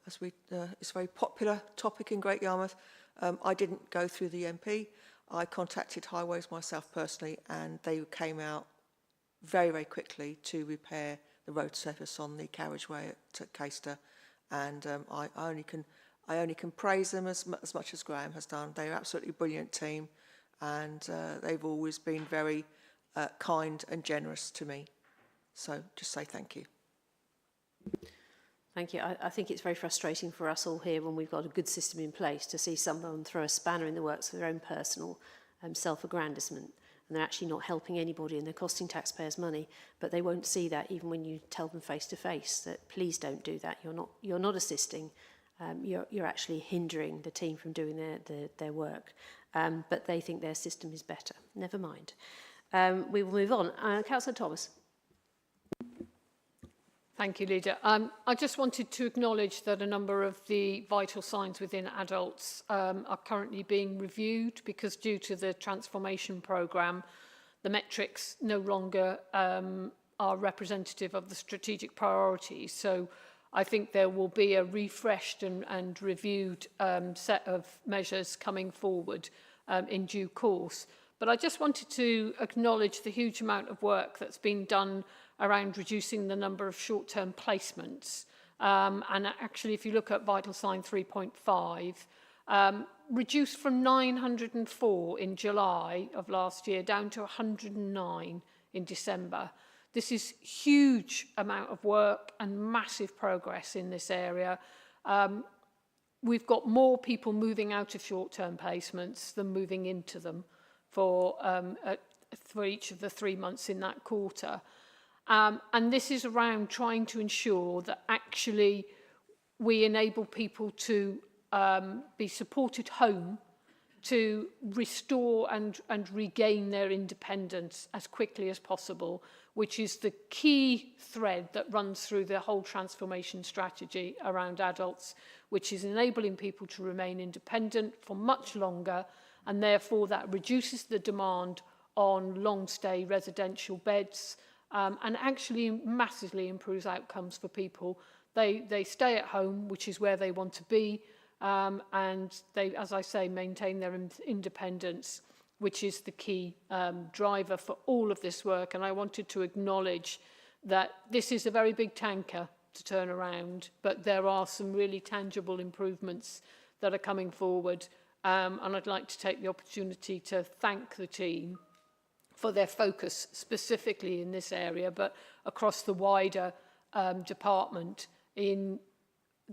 as it's a very popular topic in Great Yarmouth. I didn't go through the MP. I contacted Highways myself personally, and they came out very, very quickly to repair the road surface on the carriageway at Caister, and I only can praise them as much as Graham has done. They're an absolutely brilliant team, and they've always been very kind and generous to me. So just say thank you. Thank you. I think it's very frustrating for us all here when we've got a good system in place to see someone throw a spanner in the works for their own personal self-aggrandisement, and they're actually not helping anybody and they're costing taxpayers money, but they won't see that even when you tell them face to face that please don't do that. You're not assisting. You're actually hindering the team from doing their work, but they think their system is better. Never mind. We will move on. Councillor Thomas. Thank you, Leader. I just wanted to acknowledge that a number of the vital signs within adults are currently being reviewed because due to the transformation programme, the metrics no longer are representative of the strategic priorities. So I think there will be a refreshed and reviewed set of measures coming forward in due course. But I just wanted to acknowledge the huge amount of work that's been done around reducing the number of short-term placements. And actually, if you look at Vital Sign 3.5, reduced from 904 in July of last year down to 109 in December. This is huge amount of work and massive progress in this area. We've got more people moving out of short-term placements than moving into them for each of the 3 months in that quarter. And this is around trying to ensure that actually we enable people to be supported home to restore and regain their independence as quickly as possible, which is the key thread that runs through the whole transformation strategy around adults, which is enabling people to remain independent for much longer, and therefore that reduces the demand on long-stay residential beds, and actually massively improves outcomes for people. They stay at home, which is where they want to be, and they, as I say, maintain their independence, which is the key driver for all of this work. And I wanted to acknowledge that this is a very big tanker to turn around, but there are some really tangible improvements that are coming forward. And I'd like to take the opportunity to thank the team for their focus specifically in this area, but across the wider department in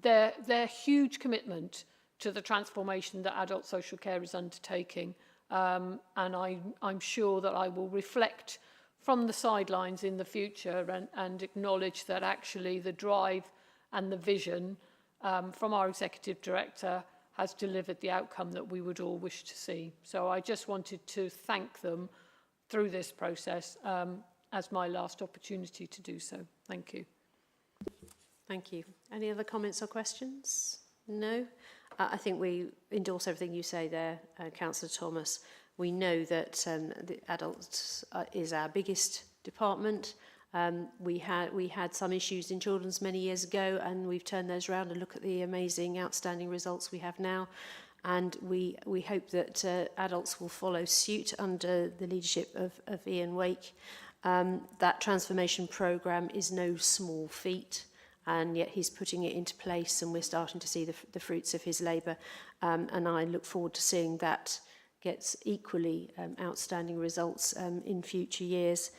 their huge commitment to the transformation that adult social care is undertaking. And I'm sure that I will reflect from the sidelines in the future and acknowledge that actually the drive and the vision from our executive director has delivered the outcome that we would all wish to see. So I just wanted to thank them through this process as my last opportunity to do so. Thank you. Thank you. Any other comments or questions? No? I think we endorse everything you say there, Councillor Thomas. We know that the adults is our biggest department. We had some issues in children's many years ago, and we've turned those around and look at the amazing, outstanding results we have now. And we hope that adults will follow suit under the leadership of Ian Wake. That transformation programme is no small feat, and yet he's putting it into place, and we're starting to see the fruits of his labour. And I look forward to seeing that gets equally outstanding results in future years.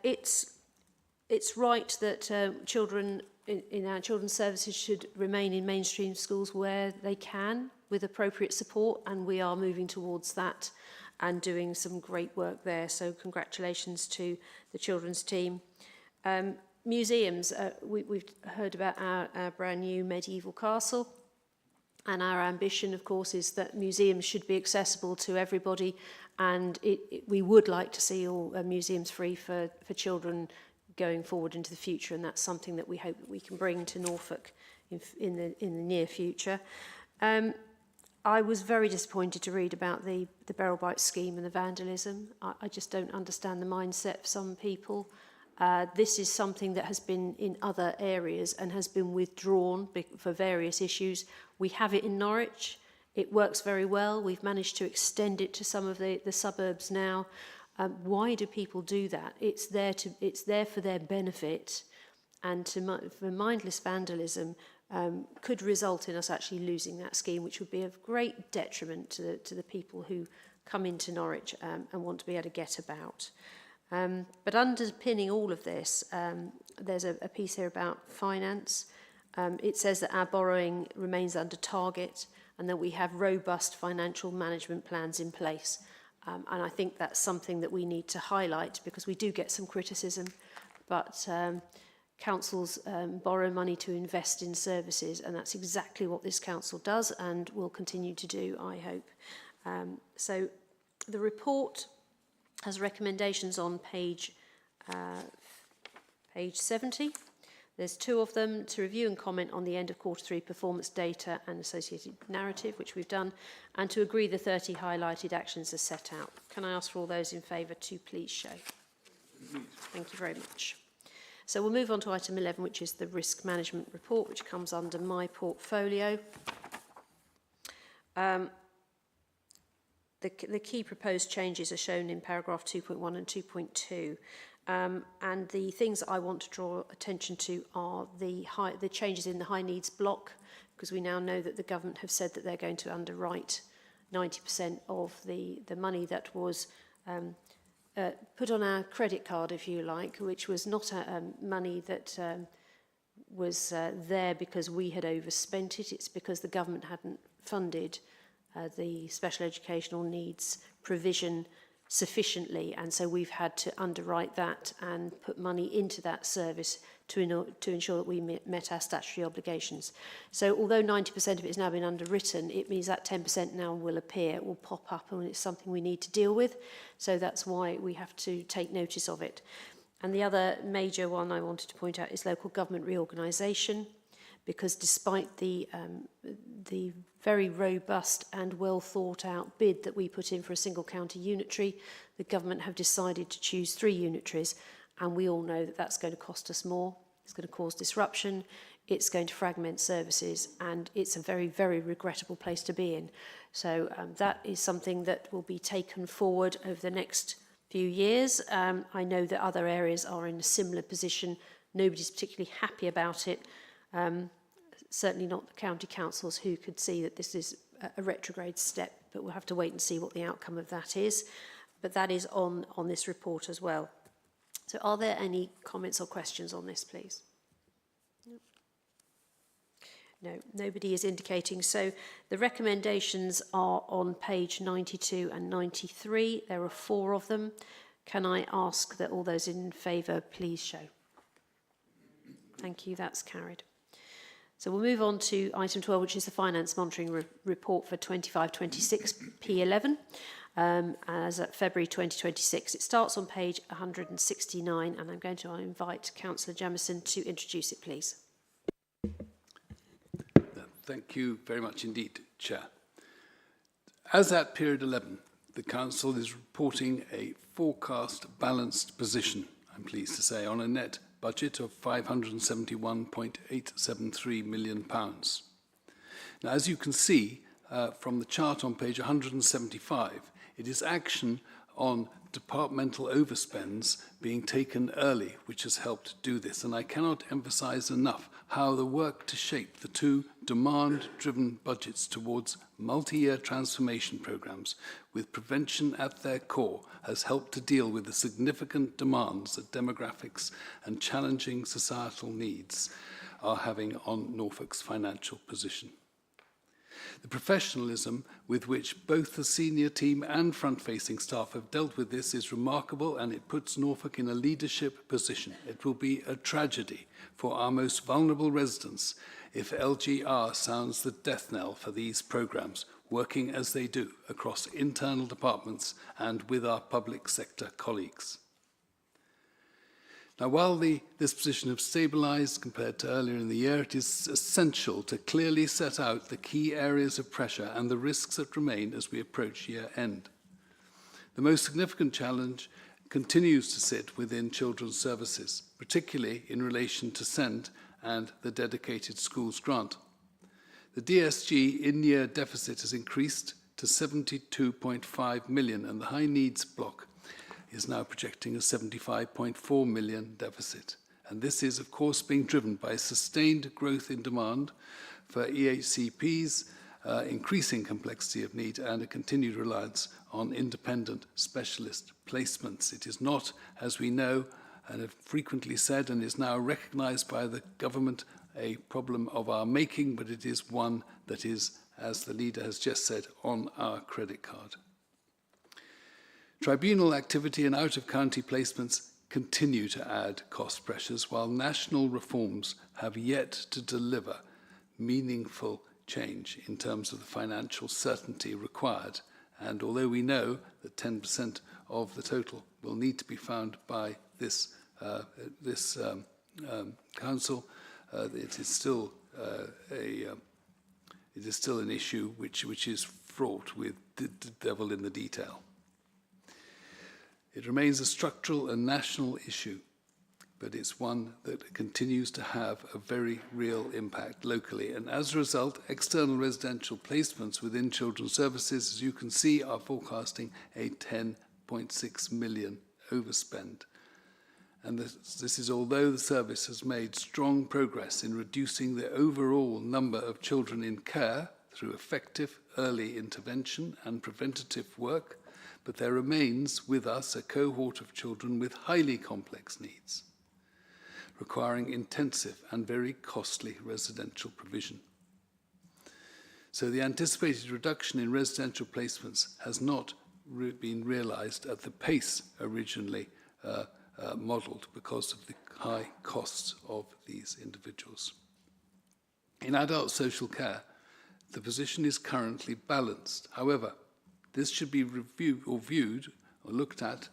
It's right that children in our children's services should remain in mainstream schools where they can, with appropriate support, and we are moving towards that and doing some great work there. So congratulations to the children's team. Museums, we've heard about our brand new medieval castle, and our ambition, of course, is that museums should be accessible to everybody, and we would like to see all museums free for children going forward into the future, and that's something that we hope that we can bring to Norfolk in the near future. I was very disappointed to read about the Beryl Bites scheme and the vandalism. I just don't understand the mindset of some people. This is something that has been in other areas and has been withdrawn for various issues. We have it in Norwich. It works very well. We've managed to extend it to some of the suburbs now. Why do people do that? It's there for their benefit, and for mindless vandalism could result in us actually losing that scheme, which would be of great detriment to the people who come into Norwich and want to be able to get about. But underpinning all of this, there's a piece here about finance. It says that our borrowing remains under target and that we have robust financial management plans in place. And I think that's something that we need to highlight, because we do get some criticism, but councils borrow money to invest in services, and that's exactly what this council does and will continue to do, I hope. So the report has recommendations on page 70. There's 2 of them: to review and comment on the end of Q3 performance data and associated narrative, which we've done, and to agree the 30 highlighted actions as set out. Can I ask for all those in favour to please show? Thank you very much. So we'll move on to item 11, which is the risk management report, which comes under my portfolio. The key proposed changes are shown in paragraph 2.1 and 2.2. And the things I want to draw attention to are the changes in the high needs block, because we now know that the government have said that they're going to underwrite 90% of the money that was put on our credit card, if you like, which was not money that was there because we had overspent it. It's because the government hadn't funded the special educational needs provision sufficiently, and so we've had to underwrite that and put money into that service to ensure that we met our statutory obligations. So although 90% of it has now been underwritten, it means that 10% now will appear, it will pop up, and it's something we need to deal with. So that's why we have to take notice of it. And the other major one I wanted to point out is local government reorganisation, because despite the very robust and well thought out bid that we put in for a single county unitary, the government have decided to choose 3 unitaries, and we all know that that's going to cost us more. It's going to cause disruption, it's going to fragment services, and it's a very, very regrettable place to be in. So that is something that will be taken forward over the next few years. I know that other areas are in a similar position. Nobody's particularly happy about it. Certainly not the county councils, who could see that this is a retrograde step, but we'll have to wait and see what the outcome of that is. But that is on this report as well. So are there any comments or questions on this, please? No, nobody is indicating. So the recommendations are on page 92 and 93. There are 4 of them. Can I ask that all those in favour please show? Thank you, that's carried. So we'll move on to item 12, which is the Finance Monitoring Report for 25-26 P11, as at February 2026. It starts on page 169, and I'm going to invite Councillor Jamieson to introduce it, please. Thank you very much indeed, Chair. As at period 11, the Council is reporting a forecast balanced position, I'm pleased to say, on a net budget of £571.873 million. Now, as you can see from the chart on page 175, it is action on departmental overspends being taken early which has helped do this. And I cannot emphasize enough how the work to shape the 2 demand-driven budgets towards multi-year transformation programs with prevention at their core has helped to deal with the significant demands that demographics and challenging societal needs are having on Norfolk's financial position. The professionalism with which both the senior team and front-facing staff have dealt with this is remarkable, and it puts Norfolk in a leadership position. It will be a tragedy for our most vulnerable residents if LGR sounds the death knell for these programmes, working as they do across internal departments and with our public sector colleagues. Now, while this position has stabilised compared to earlier in the year, it is essential to clearly set out the key areas of pressure and the risks that remain as we approach year end. The most significant challenge continues to sit within children's services, particularly in relation to SEND and the dedicated schools grant. The DSG in-year deficit has increased to 72.5 million, and the high needs block is now projecting a 75.4 million deficit. And this is, of course, being driven by sustained growth in demand for EHCPs, increasing complexity of need, and a continued reliance on independent specialist placements. It is not, as we know and have frequently said, and is now recognised by the government, a problem of our making, but it is one that is, as the leader has just said, on our credit card. Tribunal activity and out-of-county placements continue to add cost pressures, while national reforms have yet to deliver meaningful change in terms of the financial certainty required. And although we know that 10% of the total will need to be found by this council, it is still an issue which is fraught with the devil in the detail. It remains a structural and national issue, but it's one that continues to have a very real impact locally. And as a result, external residential placements within children's services, as you can see, are forecasting a 10.6 million overspend. And this is although the service has made strong progress in reducing the overall number of children in care through effective early intervention and preventative work, but there remains with us a cohort of children with highly complex needs, requiring intensive and very costly residential provision. So the anticipated reduction in residential placements has not been realised at the pace originally modelled because of the high costs of these individuals. In adult social care, the position is currently balanced. However, this should be viewed or looked at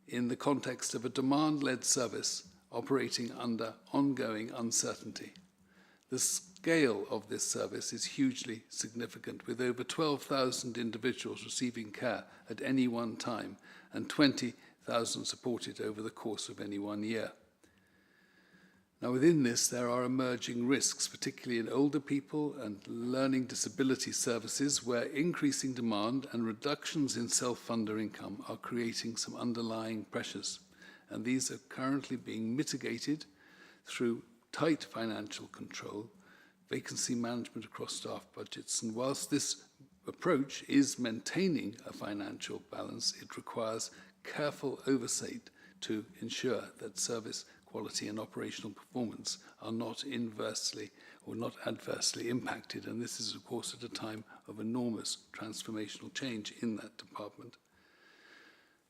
in the context of a demand-led service operating under ongoing uncertainty. The scale of this service is hugely significant, with over 12,000 individuals receiving care at any one time and 20,000 supported over the course of any 1 year. Now, within this, there are emerging risks, particularly in older people and learning disability services, where increasing demand and reductions in self-funder income are creating some underlying pressures. And these are currently being mitigated through tight financial control, vacancy management across staff budgets. And whilst this approach is maintaining a financial balance, it requires careful oversight to ensure that service quality and operational performance are not inversely or not adversely impacted. And this is, of course, at a time of enormous transformational change in that department.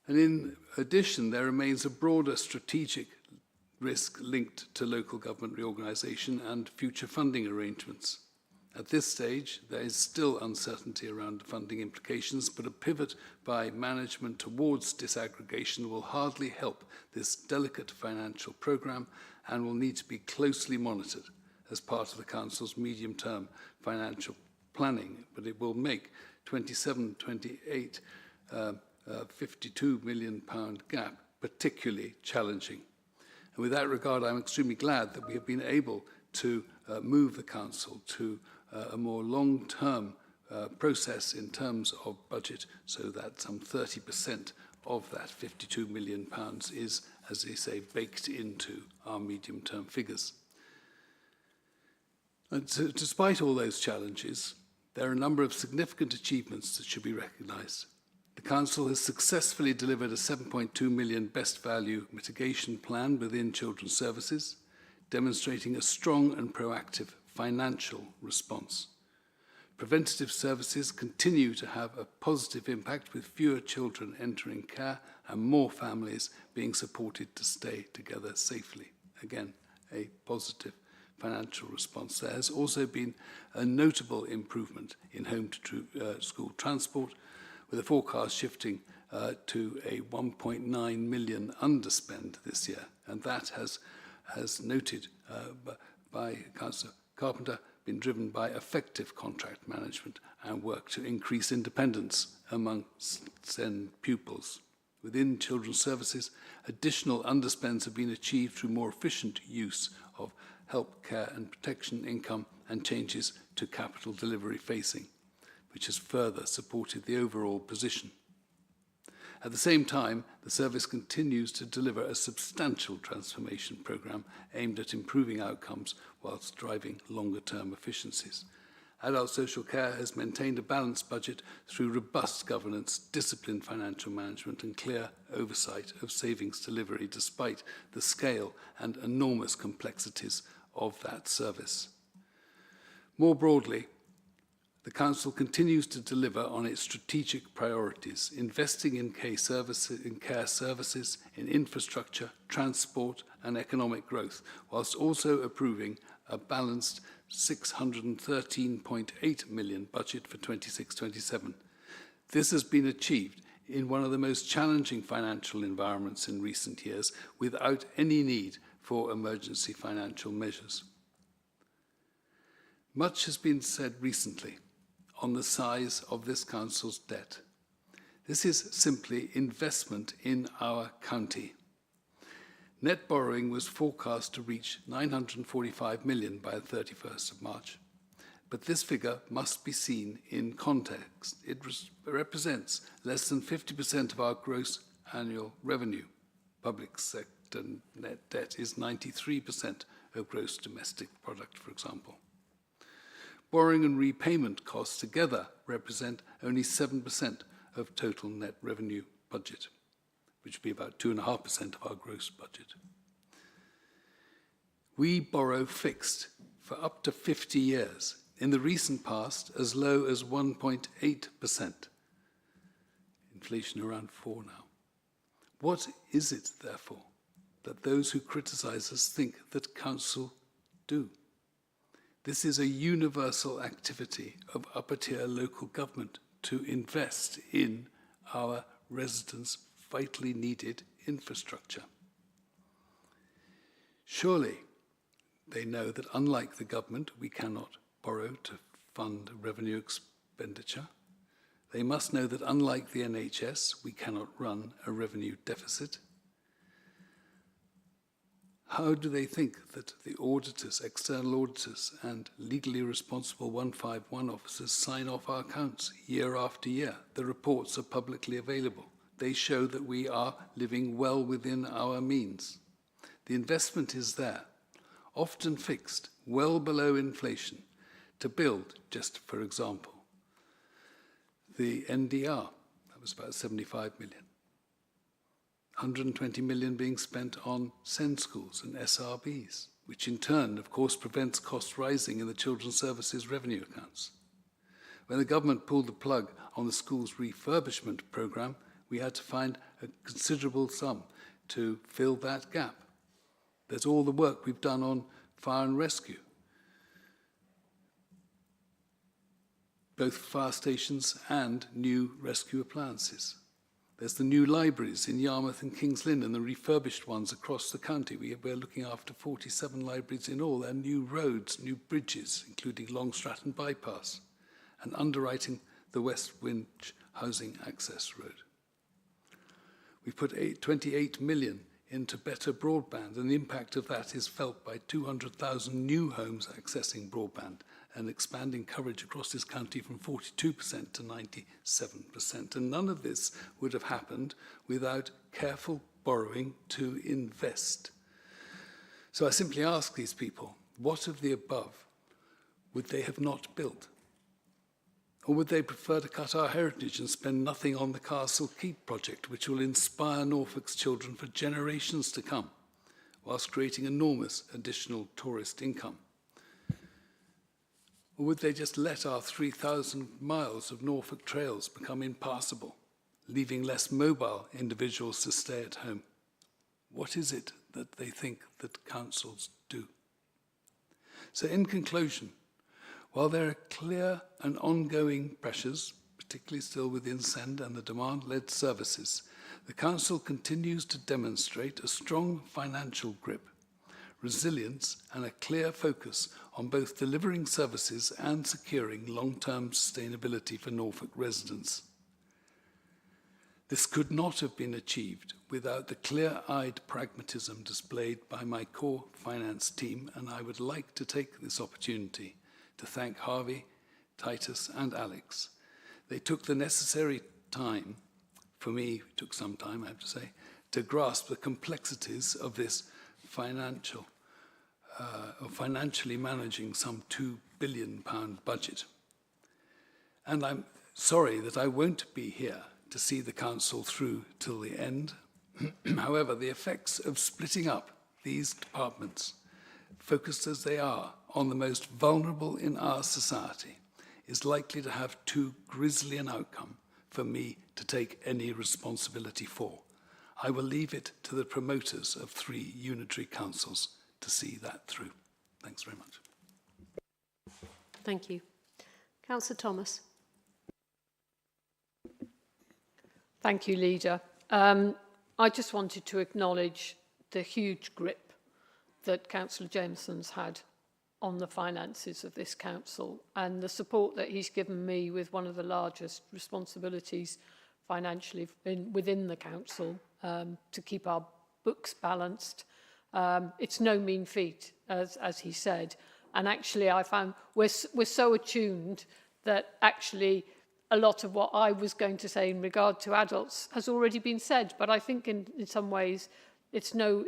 And in addition, there remains a broader strategic risk linked to local government reorganisation and future funding arrangements. At this stage, there is still uncertainty around funding implications, but a pivot by management towards disaggregation will hardly help this delicate financial programme and will need to be closely monitored as part of the Council's medium-term financial planning. But it will make 27-28 £52 million gap particularly challenging. And with that regard, I'm extremely glad that we have been able to move the Council to a more long-term process in terms of budget, so that some 30% of that £52 million is, as they say, baked into our medium-term figures. And so, despite all those challenges, there are a number of significant achievements that should be recognised. The Council has successfully delivered a £7.2 million best value mitigation plan within children's services, demonstrating a strong and proactive financial response. Preventative services continue to have a positive impact, with fewer children entering care and more families being supported to stay together safely. Again, a positive financial response. There has also been a notable improvement in home-to-school transport, with a forecast shifting to a 1.9 million underspend this year. And that has noted by Councillor Carpenter, been driven by effective contract management and work to increase independence among SEND pupils. Within children's services, additional underspends have been achieved through more efficient use of help, care and protection income and changes to capital delivery facing, which has further supported the overall position. At the same time, the service continues to deliver a substantial transformation programme aimed at improving outcomes whilst driving longer-term efficiencies. Adult social care has maintained a balanced budget through robust governance, disciplined financial management and clear oversight of savings delivery despite the scale and enormous complexities of that service. More broadly, the Council continues to deliver on its strategic priorities, investing in care services, in infrastructure, transport and economic growth, whilst also approving a balanced £613.8 million budget for 26-27. This has been achieved in one of the most challenging financial environments in recent years without any need for emergency financial measures. Much has been said recently on the size of this Council's debt. This is simply investment in our county. Net borrowing was forecast to reach £945 million by the 31st of March. But this figure must be seen in context. It represents less than 50% of our gross annual revenue. Public sector net debt is 93% of gross domestic product, for example. Borrowing and repayment costs together represent only 7% of total net revenue budget, which would be about 2.5% of our gross budget. We borrow fixed for up to 50 years, in the recent past as low as 1.8%. Inflation around 4% now. What is it, therefore, that those who criticise us think that Council do? This is a universal activity of upper-tier local government to invest in our residents' vitally needed infrastructure. Surely they know that unlike the government, we cannot borrow to fund revenue expenditure. They must know that unlike the NHS, we cannot run a revenue deficit. How do they think that the auditors, external auditors, and legally responsible 151 officers sign off our accounts year after year? The reports are publicly available. They show that we are living well within our means. The investment is there, often fixed, well below inflation, to build, just for example, the NDR, that was about 75 million. 120 million being spent on SEND schools and SRBs, which in turn, of course, prevents costs rising in the children's services revenue accounts. When the government pulled the plug on the school's refurbishment programme, we had to find a considerable sum to fill that gap. There's all the work we've done on fire and rescue, both fire stations and new rescue appliances. There's the new libraries in Yarmouth and King's Lynn and the refurbished ones across the county. We're looking after 47 libraries in all, and new roads, new bridges, including Long Stratton Bypass, and underwriting the West Winch Housing Access Road. We've put 28 million into better broadband, and the impact of that is felt by 200,000 new homes accessing broadband and expanding coverage across this county from 42% to 97%. And none of this would have happened without careful borrowing to invest. So I simply ask these people, what of the above would they have not built? Or would they prefer to cut our heritage and spend nothing on the Castle Keep project, which will inspire Norfolk's children for generations to come, whilst creating enormous additional tourist income? Or would they just let our 3,000 miles of Norfolk trails become impassable, leaving less mobile individuals to stay at home? What is it that they think that councils do? So in conclusion, while there are clear and ongoing pressures, particularly still within SEND and the demand-led services, the Council continues to demonstrate a strong financial grip, resilience and a clear focus on both delivering services and securing long-term sustainability for Norfolk residents. This could not have been achieved without the clear-eyed pragmatism displayed by my core finance team, and I would like to take this opportunity to thank Harvey, Titus and Alex. They took the necessary time for me, it took some time, I have to say, to grasp the complexities of this financially managing some £2 billion budget. And I'm sorry that I won't be here to see the council through till the end. However, the effects of splitting up these departments, focused as they are on the most vulnerable in our society, is likely to have too grisly an outcome for me to take any responsibility for. I will leave it to the promoters of 3 unitary councils to see that through. Thanks very much. Thank you. Councillor Thomas. Thank you, Leader. I just wanted to acknowledge the huge grip that Councillor Jameson's had on the finances of this council and the support that he's given me with one of the largest responsibilities financially within the council to keep our books balanced. It's no mean feat, as he said. And actually, I found we're so attuned that actually a lot of what I was going to say in regard to adults has already been said. But I think in some ways it's no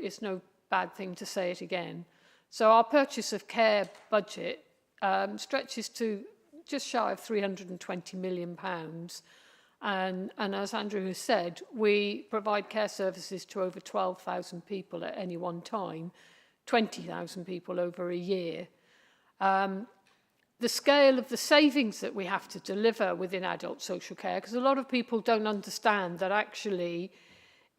bad thing to say it again. So our purchase of care budget stretches to just shy of £320 million. And as Andrew has said, we provide care services to over 12,000 people at any one time, 20,000 people over a year. The scale of the savings that we have to deliver within adult social care, because a lot of people don't understand that actually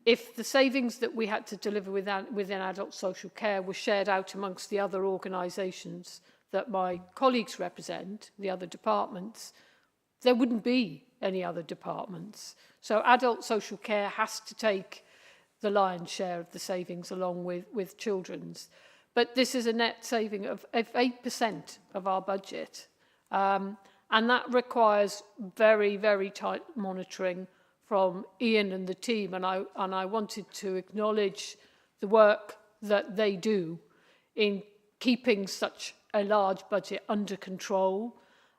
if the savings that we had to deliver within adult social care were shared out amongst the other organisations that my colleagues represent, the other departments, there wouldn't be any other departments. So adult social care has to take the lion's share of the savings along with children's. But this is a net saving of 8% of our budget. And that requires very, very tight monitoring from Ian and the team. And I wanted to acknowledge the work that they do in keeping such a large budget under control.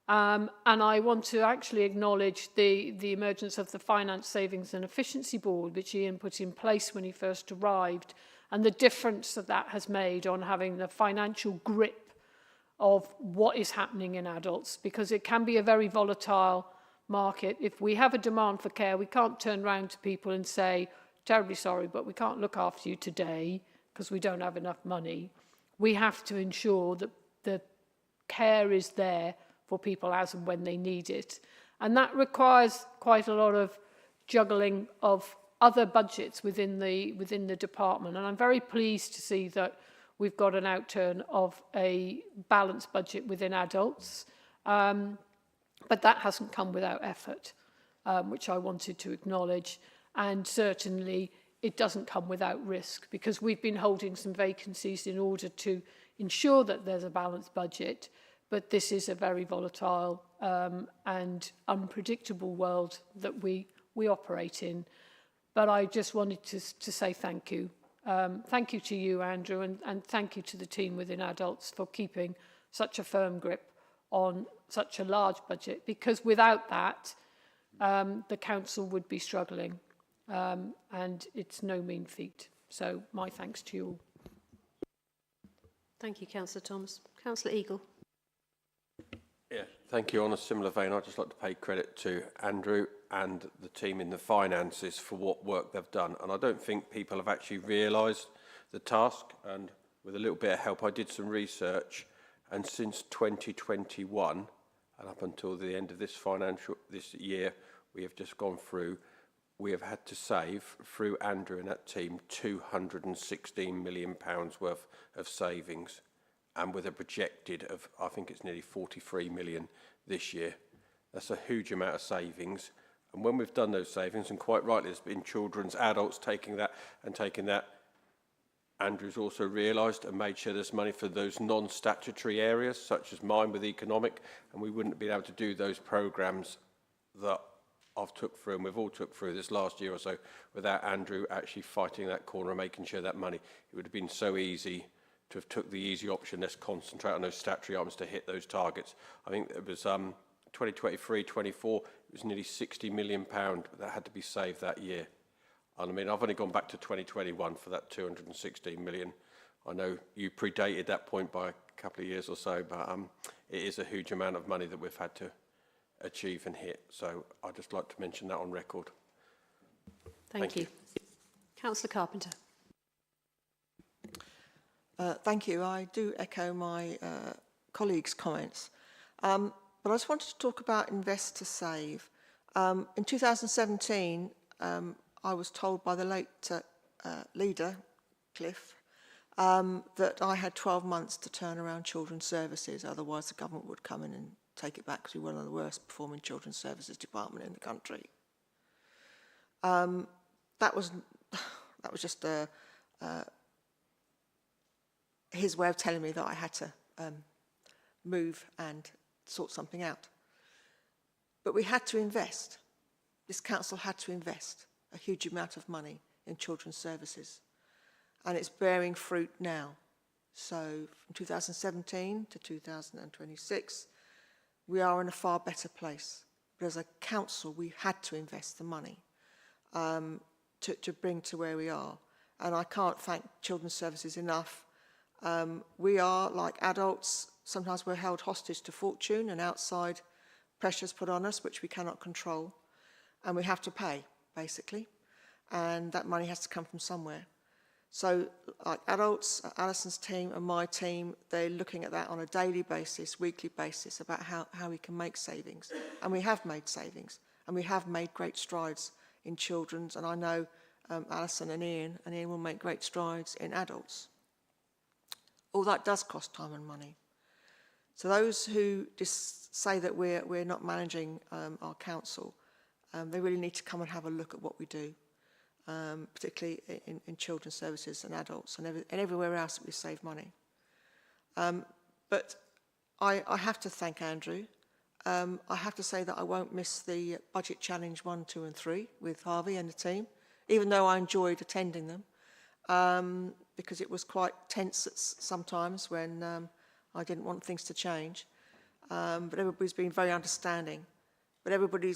And I want to actually acknowledge the emergence of the Finance Savings and Efficiency Board, which Ian put in place when he first arrived, and the difference that has made on having the financial grip of what is happening in adults, because it can be a very volatile market. If we have a demand for care, we can't turn around to people and say, terribly sorry, but we can't look after you today because we don't have enough money. We have to ensure that the care is there for people as and when they need it. And that requires quite a lot of juggling of other budgets within the department. And I'm very pleased to see that we've got an outturn of a balanced budget within adults. But that hasn't come without effort, which I wanted to acknowledge. And certainly it doesn't come without risk, because we've been holding some vacancies in order to ensure that there's a balanced budget. But this is a very volatile and unpredictable world that we operate in. But I just wanted to say thank you. Thank you to you, Andrew, and thank you to the team within adults for keeping such a firm grip on such a large budget, because without that, the council would be struggling, and it's no mean feat. So my thanks to you all. Thank you, Councillor Thomas. Councillor Eagle. Yeah, thank you. On a similar vein, I'd just like to pay credit to Andrew and the team in the finances for what work they've done. And I don't think people have actually realised the task. And with a little bit of help, I did some research. And since 2021, and up until the end of this year, we have just gone through, we have had to save, through Andrew and that team, £216 million worth of savings. And with a projected of, I think it's nearly 43 million this year. That's a huge amount of savings. And when we've done those savings, and quite rightly, there's been children's, adults taking that, Andrew's also realised and made sure there's money for those non-statutory areas, such as mine with economic, and we wouldn't have been able to do those programmes that I've took through, and we've all took through this last year or so, without Andrew actually fighting that corner and making sure that money, it would have been so easy to have took the easy option, let's concentrate on those statutory items to hit those targets. I think it was 2023-24, it was nearly £60 million that had to be saved that year. And I mean, I've only gone back to 2021 for that 216 million. I know you predated that point by a couple of years or so, but it is a huge amount of money that we've had to achieve and hit. So I'd just like to mention that on record. Thank you. Councillor Carpenter. Thank you. I do echo my colleagues' comments. But I just wanted to talk about Invest to Save. In 2017, I was told by the late leader, Cliff, that I had 12 months to turn around children's services, otherwise the government would come in and take it back because we were one of the worst performing children's services department in the country. That was just his way of telling me that I had to move and sort something out. But we had to invest. This council had to invest a huge amount of money in children's services. And it's bearing fruit now. So from 2017 to 2026, we are in a far better place. But as a council, we had to invest the money to bring to where we are. And I can't thank Children's Services enough. We are, like adults, sometimes we're held hostage to fortune and outside pressures put on us, which we cannot control. And we have to pay, basically. And that money has to come from somewhere. So, like adults, Alison's team and my team, they're looking at that on a daily basis, weekly basis, about how we can make savings. And we have made savings. And we have made great strides in children's. And I know Alison and Ian will make great strides in adults. All that does cost time and money. So those who just say that we're not managing our council, they really need to come and have a look at what we do, particularly in children's services and adults and everywhere else that we save money. But I have to thank Andrew. I have to say that I won't miss the Budget Challenge 1, 2 and 3 with Harvey and the team, even though I enjoyed attending them, because it was quite tense sometimes when I didn't want things to change. But everybody's been very understanding. But everybody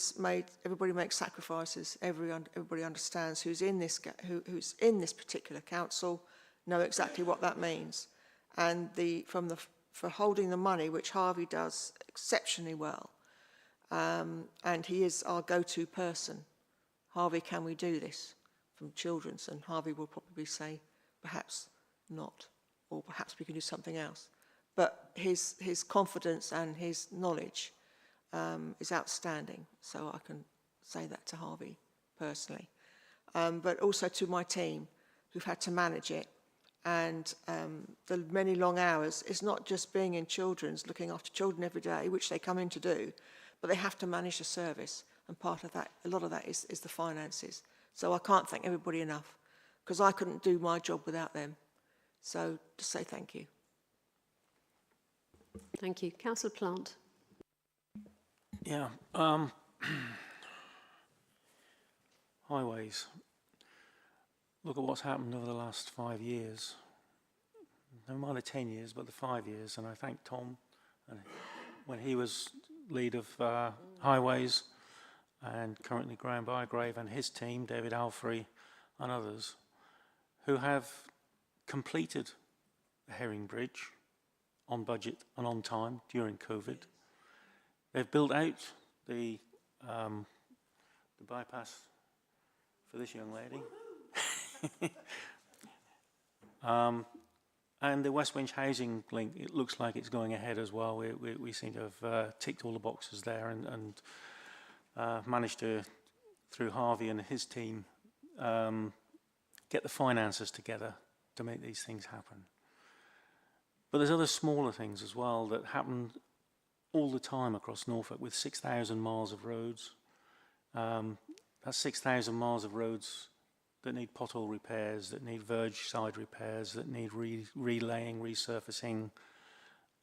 makes sacrifices. Everybody understands who's in this particular council, know exactly what that means. And for holding the money, which Harvey does exceptionally well, and he is our go-to person. Harvey, can we do this from children's? And Harvey will probably say, perhaps not, or perhaps we can do something else. But his confidence and his knowledge is outstanding, so I can say that to Harvey personally. But also to my team who've had to manage it, and the many long hours. It's not just being in children's, looking after children every day, which they come in to do, but they have to manage the service, and part of that, a lot of that is the finances. So I can't thank everybody enough, because I couldn't do my job without them. So just say thank you. Thank you. Councillor Plant. Yeah. Highways. Look at what's happened over the last 5 years. No mind the 10 years, but the 5 years. And I thank Tom when he was lead of Highways, and currently Graham Bygrave and his team, David Alfrey and others, who have completed the Herring Bridge on budget and on time during COVID. They've built out the bypass for this young lady. And the West Winch housing link, it looks like it's going ahead as well. We seem to have ticked all the boxes there and managed to, through Harvey and his team, get the finances together to make these things happen. But there's other smaller things as well that happen all the time across Norfolk with 6,000 miles of roads. That's 6,000 miles of roads that need pothole repairs, that need verge side repairs, that need relaying, resurfacing.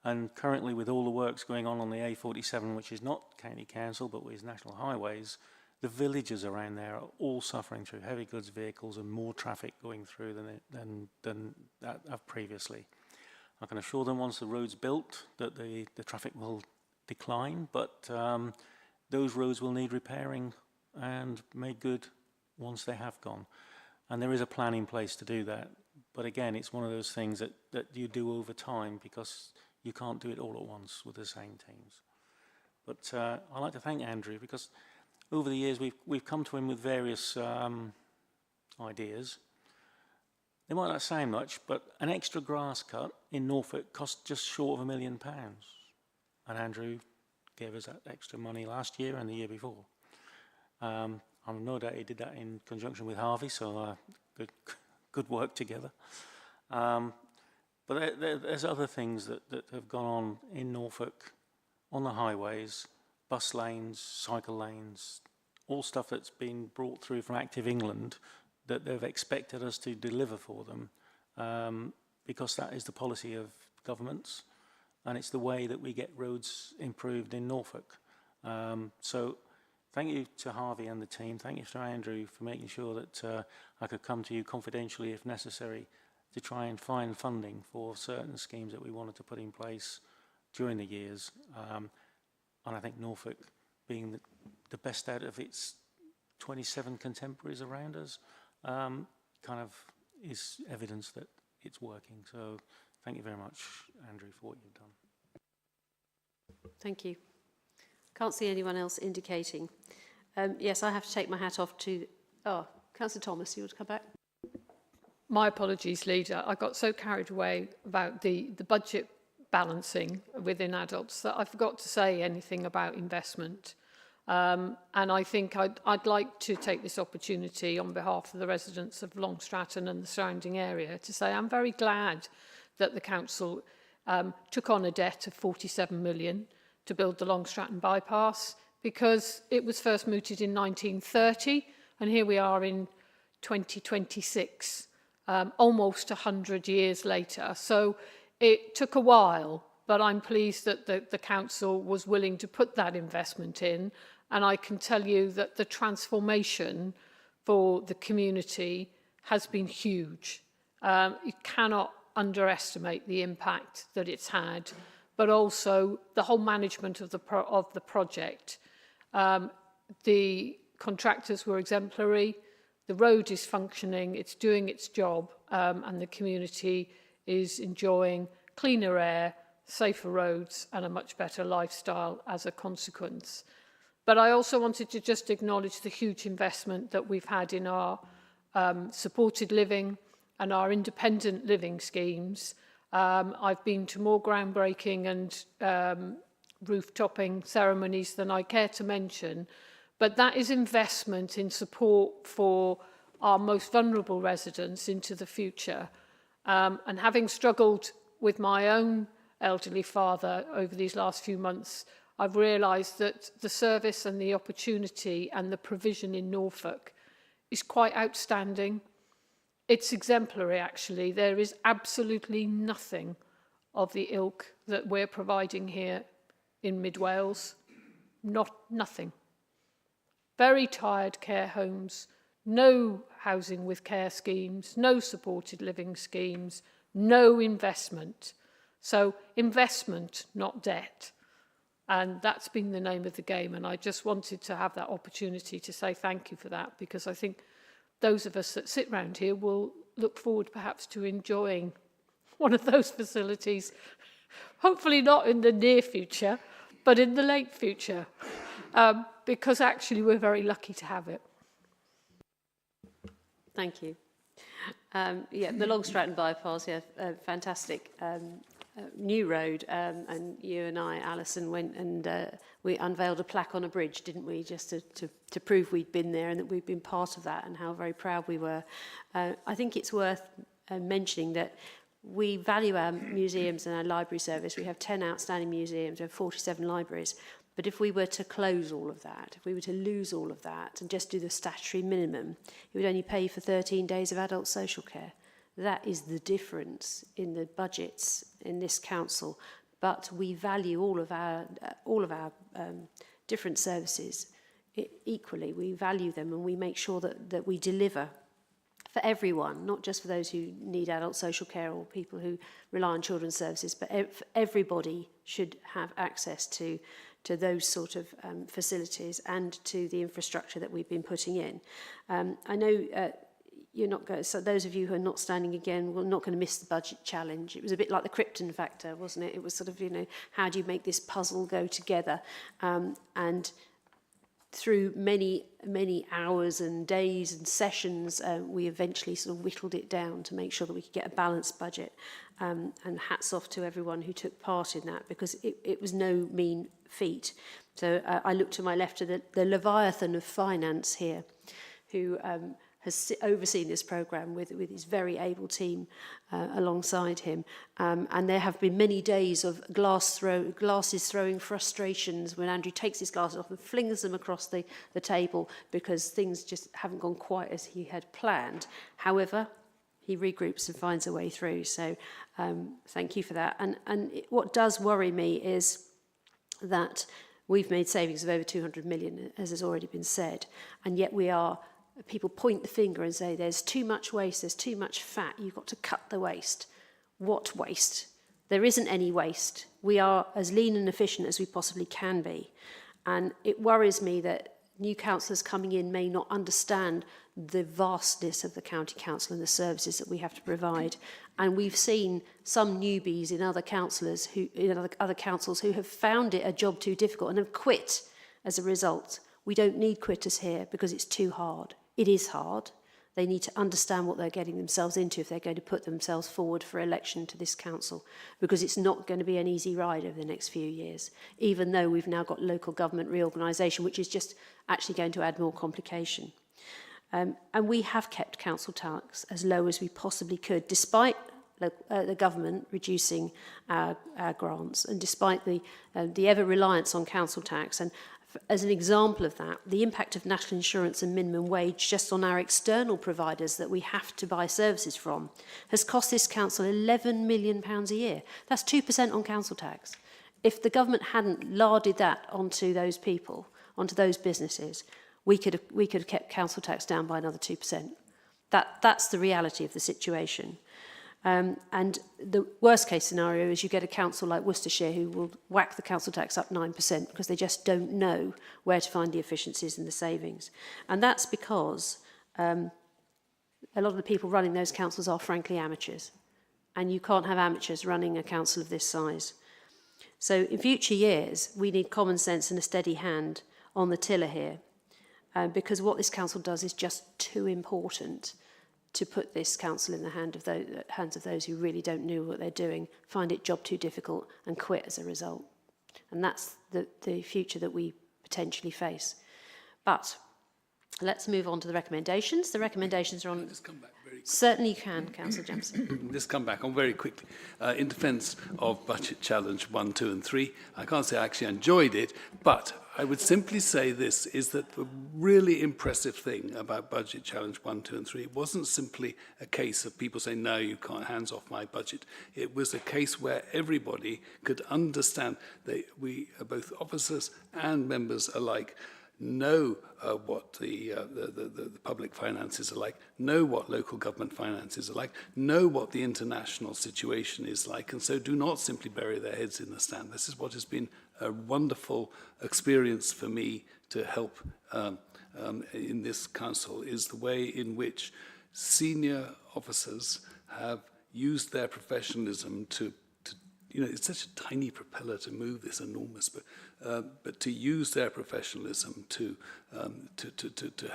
And currently with all the works going on the A47, which is not County Council, but is National Highways, the villages around there are all suffering through heavy goods vehicles and more traffic going through than that have previously. I can assure them once the road's built that the traffic will decline, but those roads will need repairing and made good once they have gone. And there is a plan in place to do that. But again, it's one of those things that you do over time, because you can't do it all at once with the same teams. But I'd like to thank Andrew, because over the years we've come to him with various ideas. They might not sound much, but an extra grass cut in Norfolk cost just short of £1 million. And Andrew gave us that extra money last year and the year before. I'm no doubt he did that in conjunction with Harvey, so good work together. But there's other things that have gone on in Norfolk, on the highways, bus lanes, cycle lanes, all stuff that's been brought through from Active England that they've expected us to deliver for them, because that is the policy of governments, and it's the way that we get roads improved in Norfolk. So thank you to Harvey and the team. Thank you to Andrew for making sure that I could come to you confidentially if necessary to try and find funding for certain schemes that we wanted to put in place during the years. And I think Norfolk, being the best out of its 27 contemporaries around us, kind of is evidence that it's working. So thank you very much, Andrew, for what you've done. Thank you. Can't see anyone else indicating. Yes, I have to take my hat off to... Oh, Councillor Thomas, you want to come back? My apologies, Leader. I got so carried away about the budget balancing within adults that I forgot to say anything about investment. And I think I'd like to take this opportunity on behalf of the residents of Long Stratton and the surrounding area to say I'm very glad that the council took on a debt of 47 million to build the Long Stratton bypass, because it was first mooted in 1930 and here we are in 2026, almost 100 years later. So it took a while, but I'm pleased that the council was willing to put that investment in. And I can tell you that the transformation for the community has been huge. You cannot underestimate the impact that it's had, but also the whole management of the project. The contractors were exemplary, the road is functioning, it's doing its job, and the community is enjoying cleaner air, safer roads, and a much better lifestyle as a consequence. But I also wanted to just acknowledge the huge investment that we've had in our supported living and our independent living schemes. I've been to more groundbreaking and roof-topping ceremonies than I care to mention, but that is investment in support for our most vulnerable residents into the future. And having struggled with my own elderly father over these last few months, I've realised that the service and the opportunity and the provision in Norfolk is quite outstanding. It's exemplary, actually. There is absolutely nothing of the ilk that we're providing here in Mid Wales. Nothing. Very tired care homes, no housing with care schemes, no supported living schemes, no investment. So investment, not debt. And that's been the name of the game. And I just wanted to have that opportunity to say thank you for that, because I think those of us that sit around here will look forward perhaps to enjoying one of those facilities, hopefully not in the near future, but in the late future, because actually we're very lucky to have it. Thank you. Yeah, the Long Stratton bypass, yeah, fantastic new road, and you and I, Alison, went and we unveiled a plaque on a bridge, didn't we, just to prove we'd been there and that we'd been part of that and how very proud we were. I think it's worth mentioning that we value our museums and our library service. We have 10 outstanding museums, we have 47 libraries. But if we were to close all of that, if we were to lose all of that and just do the statutory minimum, it would only pay for 13 days of adult social care. That is the difference in the budgets in this council. But we value all of our different services equally. We value them and we make sure that we deliver for everyone, not just for those who need adult social care or people who rely on children's services, but everybody should have access to those sort of facilities and to the infrastructure that we've been putting in. I know you're not going, so those of you who are not standing again, we're not going to miss the budget challenge. It was a bit like the Krypton factor, wasn't it? It was sort of, you know, how do you make this puzzle go together? And through many hours and days and sessions, we eventually sort of whittled it down to make sure that we could get a balanced budget. And hats off to everyone who took part in that, because it was no mean feat. So I look to my left to the Leviathan of finance here, who has overseen this programme with his very able team alongside him. And there have been many days of glasses throwing frustrations when Andrew takes his glasses off and flings them across the table because things just haven't gone quite as he had planned. However, he regroups and finds a way through. So thank you for that. And what does worry me is that we've made savings of over 200 million, as has already been said, and yet people point the finger and say there's too much waste, there's too much fat, you've got to cut the waste. What waste? There isn't any waste. We are as lean and efficient as we possibly can be. And it worries me that new councillors coming in may not understand the vastness of the county council and the services that we have to provide. And we've seen some newbies in other councillors other councils who have found it a job too difficult and have quit as a result. We don't need quitters here because it's too hard. It is hard. They need to understand what they're getting themselves into if they're going to put themselves forward for election to this council, because it's not going to be an easy ride over the next few years, even though we've now got local government reorganisation, which is just actually going to add more complication. And we have kept council tax as low as we possibly could, despite the government reducing our grants and despite the ever-reliance on council tax. And as an example of that, the impact of national insurance and minimum wage just on our external providers that we have to buy services from has cost this council £11 million a year. That's 2% on council tax. If the government hadn't larded that onto those people, onto those businesses, we could have kept council tax down by another 2%. That's the reality of the situation. And the worst case scenario is you get a council like Worcestershire who will whack the council tax up 9% because they just don't know where to find the efficiencies and the savings. And that's because a lot of the people running those councils are frankly amateurs. And you can't have amateurs running a council of this size. So in future years, we need common sense and a steady hand on the tiller here. Because what this council does is just too important to put this council in the hands of those who really don't know what they're doing, find it job too difficult and quit as a result. And that's the future that we potentially face. But let's move on to the recommendations. The recommendations are on... Just come back very quickly. Certainly you can, Councillor Jamson. Just come back on very quickly. In defence of Budget Challenge 1, 2 and 3, I can't say I actually enjoyed it, but I would simply say this, is that the really impressive thing about Budget Challenge 1, 2 and 3 wasn't simply a case of people saying, no, you can't, hands off my budget. It was a case where everybody could understand that we, both officers and members alike, know what the public finances are like, know what local government finances are like, know what the international situation is like, and so do not simply bury their heads in the sand. This is what has been a wonderful experience for me to help in this council, is the way in which senior officers have used their professionalism to you know, it's such a tiny propeller to move this enormous, but to use their professionalism to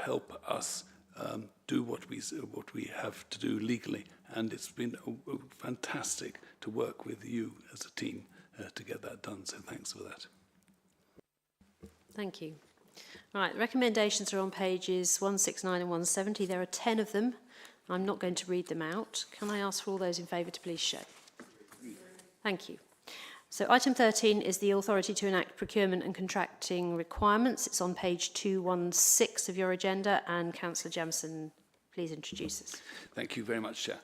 help us do what we have to do legally. And it's been fantastic to work with you as a team to get that done. So thanks for that. Thank you. Right, the recommendations are on pages 169 and 170. There are 10 of them. I'm not going to read them out. Can I ask for all those in favour to please show? Thank you. So item 13 is the authority to enact procurement and contracting requirements. It's on page 216 of your agenda, and Councillor Jamson, please introduce us. Thank you very much, Chair.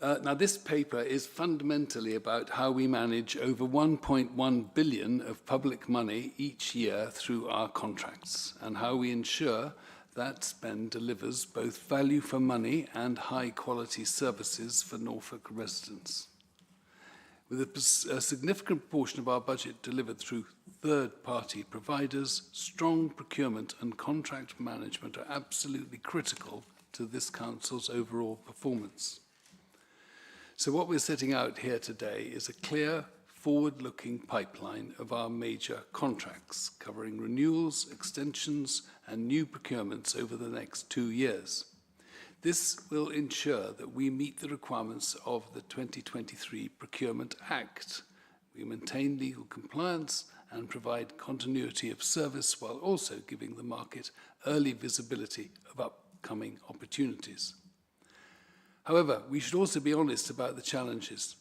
Now, this paper is fundamentally about how we manage over 1.1 billion of public money each year through our contracts, and how we ensure that spend delivers both value for money and high-quality services for Norfolk residents. With a significant portion of our budget delivered through third-party providers, strong procurement and contract management are absolutely critical to this council's overall performance. So what we're setting out here today is a clear, forward-looking pipeline of our major contracts, covering renewals, extensions, and new procurements over the next 2 years. This will ensure that we meet the requirements of the 2023 Procurement Act. We maintain legal compliance and provide continuity of service while also giving the market early visibility of upcoming opportunities. However, we should also be honest about the challenges.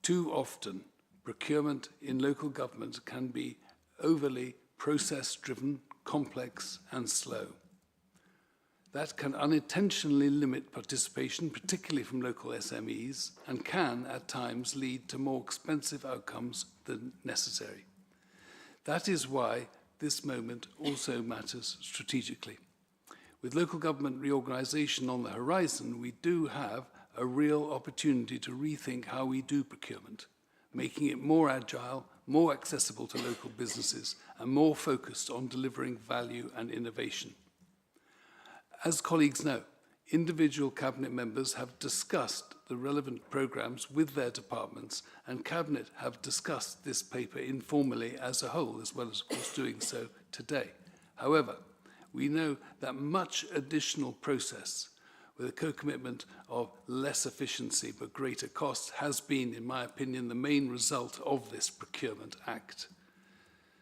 Too often, procurement in local government can be overly process-driven, complex and slow. That can unintentionally limit participation, particularly from local SMEs, and can at times lead to more expensive outcomes than necessary. That is why this moment also matters strategically. With local government reorganisation on the horizon, we do have a real opportunity to rethink how we do procurement, making it more agile, more accessible to local businesses, and more focused on delivering value and innovation. As colleagues know, individual Cabinet members have discussed the relevant programmes with their departments, and Cabinet have discussed this paper informally as a whole, as well as, of course, doing so today. However, we know that much additional process with a co-commitment of less efficiency but greater cost has been, in my opinion, the main result of this Procurement Act.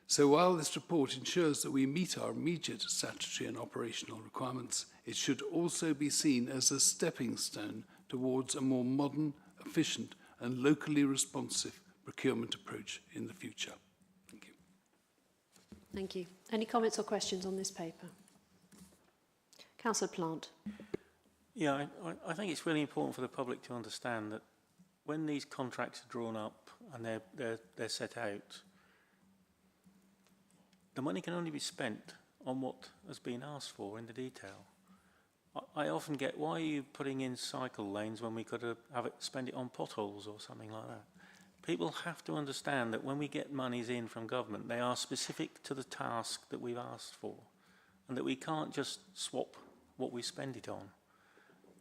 So while this report ensures that we meet our immediate statutory and operational requirements, it should also be seen as a stepping stone towards a more modern, efficient and locally responsive procurement approach in the future. Thank you. Thank you. Any comments or questions on this paper? Councillor Plant. Yeah, I think it's really important for the public to understand that when these contracts are drawn up and they're set out, the money can only be spent on what has been asked for in the detail. I often get, why are you putting in cycle lanes when we could have spend it on potholes or something like that? People have to understand that when we get monies in from government, they are specific to the task that we've asked for, and that we can't just swap what we spend it on.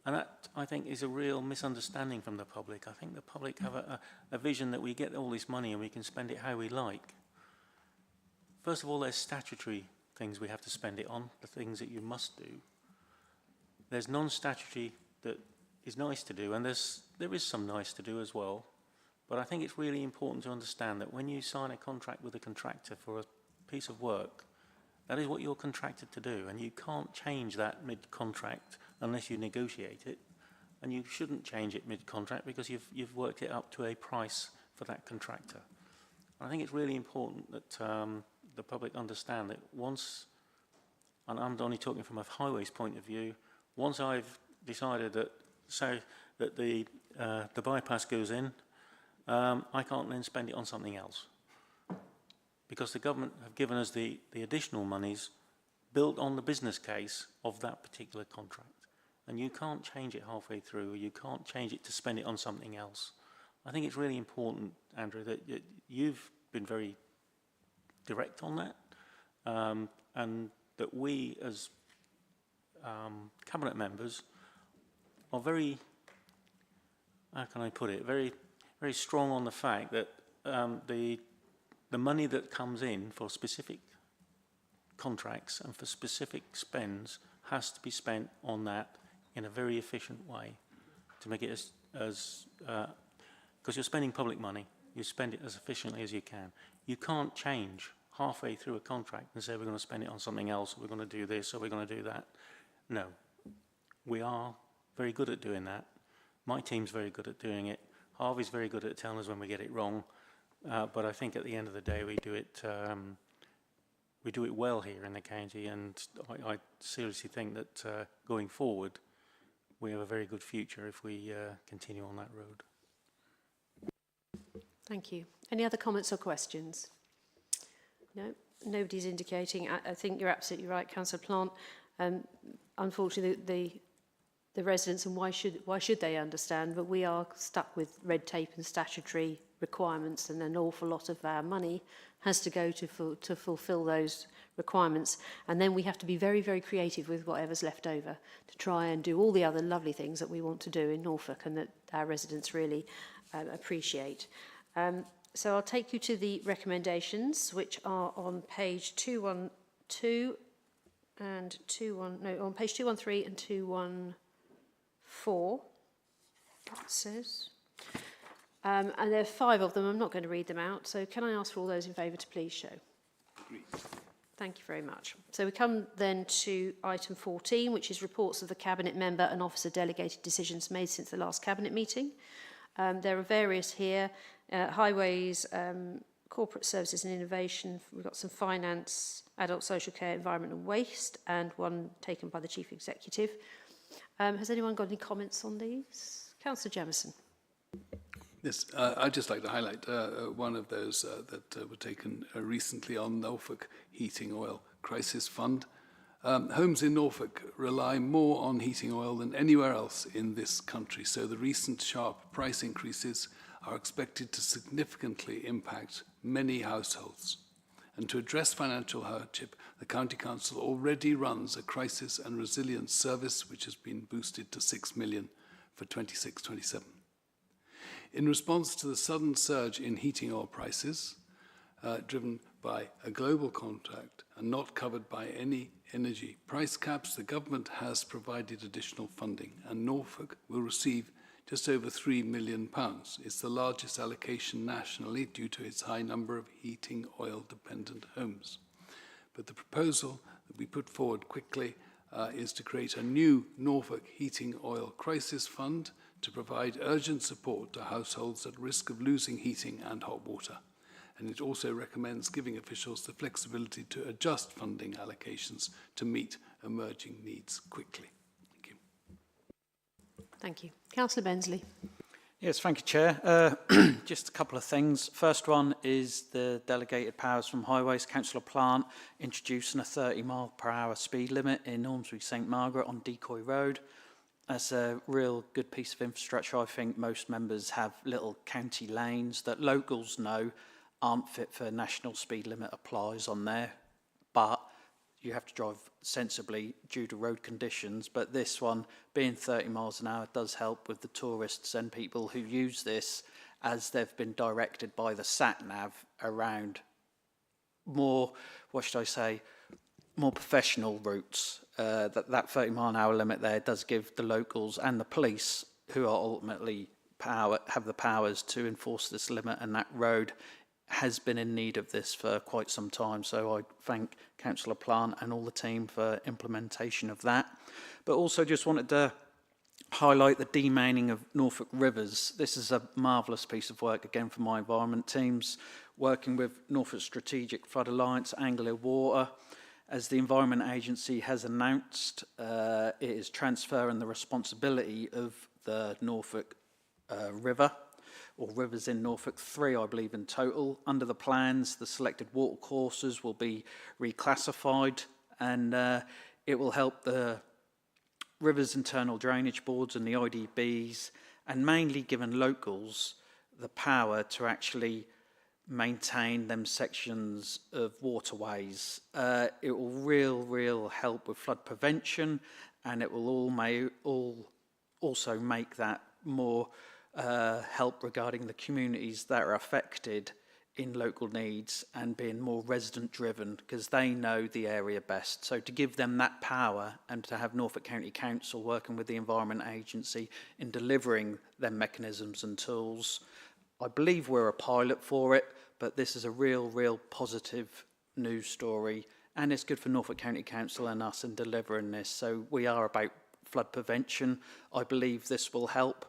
And that, I think, is a real misunderstanding from the public. I think the public have a vision that we get all this money and we can spend it how we like. First of all, there's statutory things we have to spend it on, the things that you must do. There's non-statutory that is nice to do, and there is some nice to do as well. But I think it's really important to understand that when you sign a contract with a contractor for a piece of work, that is what you're contracted to do, and you can't change that mid-contract unless you negotiate it, and you shouldn't change it mid-contract because you've worked it up to a price for that contractor. I think it's really important that the public understand that once, and I'm only talking from a highways point of view, once I've decided that, say, that the bypass goes in, I can't then spend it on something else. Because the government have given us the additional monies built on the business case of that particular contract. And you can't change it halfway through, or you can't change it to spend it on something else. I think it's really important, Andrew, that you've been very direct on that, and that we as Cabinet members are very, how can I put it, very, very strong on the fact that the money that comes in for specific contracts and for specific spends has to be spent on that in a very efficient way to make it as because you're spending public money, you spend it as efficiently as you can. You can't change halfway through a contract and say we're going to spend it on something else, or we're going to do this, or we're going to do that. No, we are very good at doing that. My team's very good at doing it. Harvey's very good at telling us when we get it wrong. But I think at the end of the day, we do it well here in the county, and I seriously think that going forward, we have a very good future if we continue on that road. Thank you. Any other comments or questions? No, nobody's indicating. I think you're absolutely right, Councillor Plant. Unfortunately, the residents, and why should they understand, but we are stuck with red tape and statutory requirements, and an awful lot of our money has to go to fulfil those requirements, and then we have to be very, very creative with whatever's left over to try and do all the other lovely things that we want to do in Norfolk and that our residents really appreciate. So I'll take you to the recommendations, which are on page 212 and on page 213 and 214. It says. And there are 5 of them. I'm not going to read them out. So can I ask for all those in favour to please show? Agreed. Thank you very much. So we come then to item 14, which is reports of the Cabinet member and officer delegated decisions made since the last Cabinet meeting. There are various here, highways, corporate services and innovation. We've got some finance, adult social care, environment and waste, and one taken by the Chief Executive. Has anyone got any comments on these? Councillor Jamieson. Yes, I'd just like to highlight one of those that were taken recently on Norfolk Heating Oil Crisis Fund. Homes in Norfolk rely more on heating oil than anywhere else in this country, so the recent sharp price increases are expected to significantly impact many households. And to address financial hardship, the County Council already runs a crisis and resilience service which has been boosted to 6 million for 26-27. In response to the sudden surge in heating oil prices, driven by a global contract and not covered by any energy price caps, the government has provided additional funding, and Norfolk will receive just over £3 million. It's the largest allocation nationally due to its high number of heating oil-dependent homes. But the proposal that we put forward quickly is to create a new Norfolk Heating Oil Crisis Fund to provide urgent support to households at risk of losing heating and hot water. And it also recommends giving officials the flexibility to adjust funding allocations to meet emerging needs quickly. Thank you. Thank you. Councillor Bensley. Yes, thank you, Chair. Just a couple of things. First one is the delegated powers from Highways. Councillor Plant introducing a 30-mile-per-hour speed limit in Ormsby St Margaret on Decoy Road. That's a real good piece of infrastructure. I think most members have little county lanes that locals know aren't fit for national speed limit applies on there, but you have to drive sensibly due to road conditions. But this one, being 30 miles an hour, does help with the tourists and people who use this, as they've been directed by the sat-nav around more, what should I say, more professional routes. That 30 mile an hour limit there does give the locals and the police, who are ultimately have the powers to enforce this limit, and that road has been in need of this for quite some time. So I thank Councillor Plant and all the team for implementation of that. But also just wanted to highlight the demaining of Norfolk rivers. This is a marvellous piece of work again for my environment teams, working with Norfolk Strategic Flood Alliance, Anglia Water. As the Environment Agency has announced, it is transferring the responsibility of the Norfolk River, or rivers in Norfolk, 3 I believe in total. Under the plans, the selected water courses will be reclassified, and it will help the rivers' internal drainage boards and the IDBs, and mainly given locals the power to actually maintain them sections of waterways. It will real help with flood prevention, and it will also make that more help regarding the communities that are affected in local needs and being more resident driven, because they know the area best. So to give them that power, and to have Norfolk County Council working with the Environment Agency in delivering them mechanisms and tools, I believe we're a pilot for it, but this is a real positive news story, and it's good for Norfolk County Council and us in delivering this. So we are about flood prevention. I believe this will help.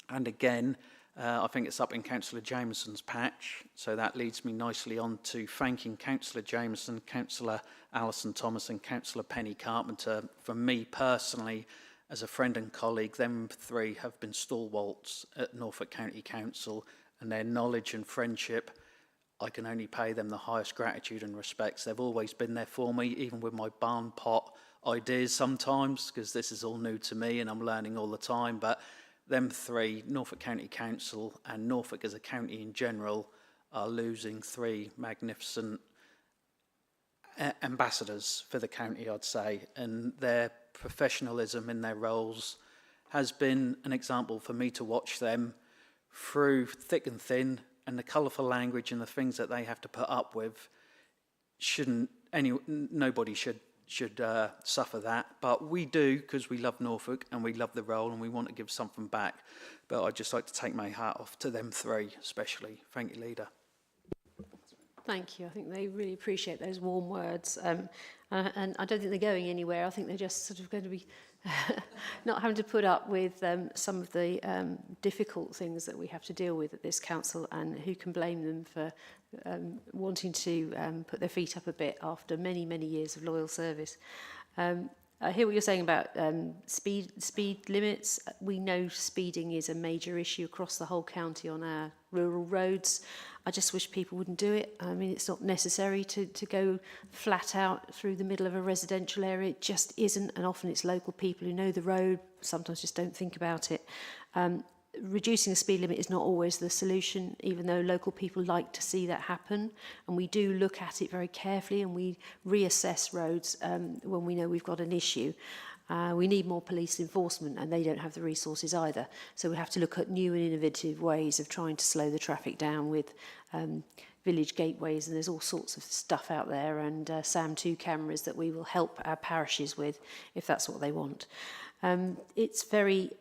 And again, I think it's up in Councillor Jameson's patch, so that leads me nicely on to thanking Councillor Jameson, Councillor Alison Thomas and Councillor Penny Carpenter. For me personally, as a friend and colleague, them 3 have been stalwarts at Norfolk County Council, and their knowledge and friendship, I can only pay them the highest gratitude and respects. They've always been there for me, even with my barn pot ideas sometimes, because this is all new to me and I'm learning all the time, but them three, Norfolk County Council and Norfolk as a county in general, are losing three magnificent ambassadors for the county, I'd say, and their professionalism in their roles has been an example for me to watch them through thick and thin, and the colourful language and the things that they have to put up with nobody should suffer that, but we do, because we love Norfolk and we love the role and we want to give something back. But I'd just like to take my hat off to them three especially. Thank you, Leader. Thank you. I think they really appreciate those warm words. And I don't think they're going anywhere. I think they're just sort of going to be not having to put up with some of the difficult things that we have to deal with at this council, and who can blame them for wanting to put their feet up a bit after many, many years of loyal service. I hear what you're saying about speed limits. We know speeding is a major issue across the whole county on our rural roads. I just wish people wouldn't do it. I mean, it's not necessary to go flat out through the middle of a residential area. It just isn't, and often it's local people who know the road, sometimes just don't think about it. Reducing the speed limit is not always the solution, even though local people like to see that happen. And we do look at it very carefully, and we reassess roads when we know we've got an issue. We need more police enforcement, and they don't have the resources either. So we have to look at new and innovative ways of trying to slow the traffic down with village gateways, and there's all sorts of stuff out there, and SAM2 cameras that we will help our parishes with if that's what they want. It's very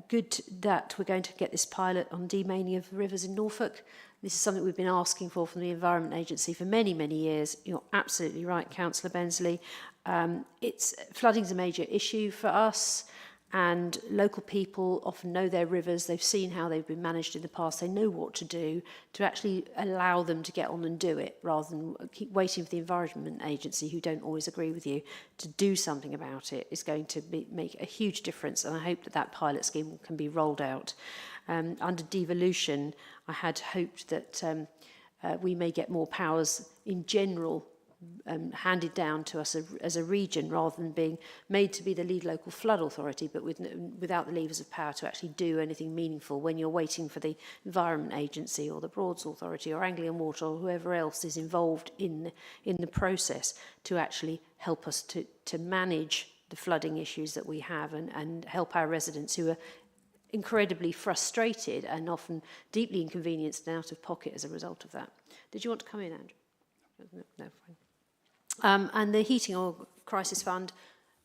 good that we're going to get this pilot on demaining of rivers in Norfolk. This is something we've been asking for from the Environment Agency for many, many years. You're absolutely right, Councillor Bensley. Flooding is a major issue for us, and local people often know their rivers. They've seen how they've been managed in the past. They know what to do to actually allow them to get on and do it, rather than keep waiting for the Environment Agency, who don't always agree with you, to do something about it. Is going to make a huge difference, and I hope that that pilot scheme can be rolled out. Under devolution, I had hoped that we may get more powers in general handed down to us as a region, rather than being made to be the lead local flood authority, but without the levers of power to actually do anything meaningful when you're waiting for the Environment Agency or the Broads Authority or Anglian Water or whoever else is involved in the process to actually help us to manage the flooding issues that we have, and help our residents who are incredibly frustrated and often deeply inconvenienced and out of pocket as a result of that. Did you want to come in, Andrew? No, fine. And the Heating Oil Crisis Fund,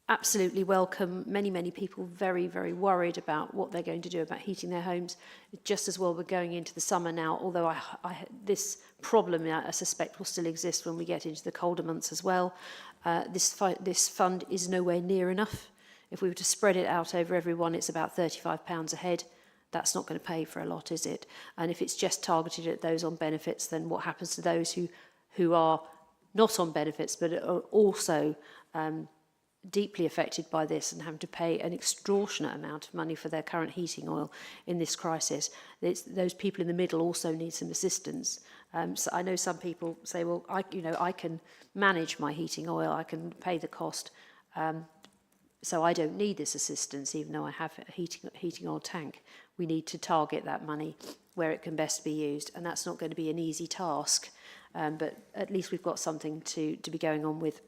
absolutely welcome. Many, many people very, very worried about what they're going to do about heating their homes. Just as well, we're going into the summer now, although this problem, I suspect, will still exist when we get into the colder months as well. This fund is nowhere near enough. If we were to spread it out over everyone, it's about £35 a head. That's not going to pay for a lot, is it? And if it's just targeted at those on benefits, then what happens to those who are not on benefits but are also deeply affected by this and having to pay an extortionate amount of money for their current heating oil in this crisis? Those people in the middle also need some assistance. So I know some people say, well, I can manage my heating oil, I can pay the cost, so I don't need this assistance, even though I have a heating oil tank. We need to target that money where it can best be used, and that's not going to be an easy task. But at least we've got something to be going on with,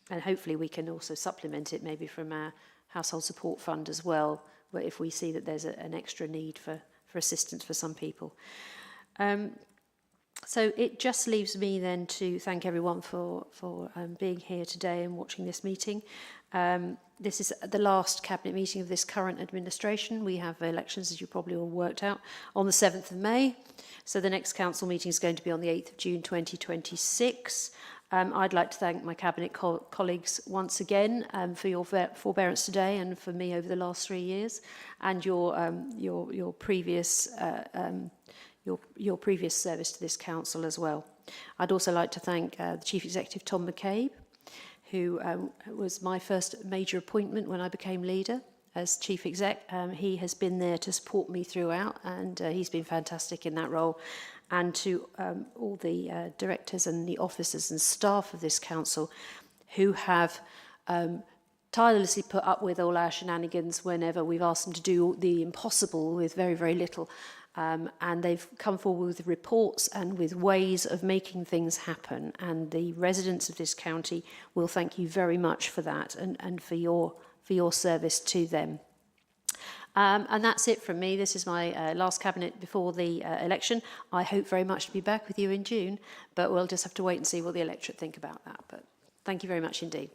and hopefully we can also supplement it maybe from our household support fund as well, where if we see that there's an extra need for assistance for some people. So it just leaves me then to thank everyone for being here today and watching this meeting. This is the last cabinet meeting of this current administration. We have elections, as you probably all worked out, on the 7th of May. So the next council meeting is going to be on the 8th of June 2026. I'd like to thank my cabinet colleagues once again for your forbearance today and for me over the last 3 years, and your previous your previous service to this council as well. I'd also like to thank the Chief Executive, Tom McCabe, who was my first major appointment when I became leader as Chief Exec. He has been there to support me throughout, and he's been fantastic in that role. And to all the directors and the officers and staff of this council who have tirelessly put up with all our shenanigans whenever we've asked them to do the impossible with very, very little. And they've come forward with reports and with ways of making things happen. And the residents of this county will thank you very much for that and for your service to them. And that's it from me. This is my last cabinet before the election. I hope very much to be back with you in June, but we'll just have to wait and see what the electorate think about that. But thank you very much indeed.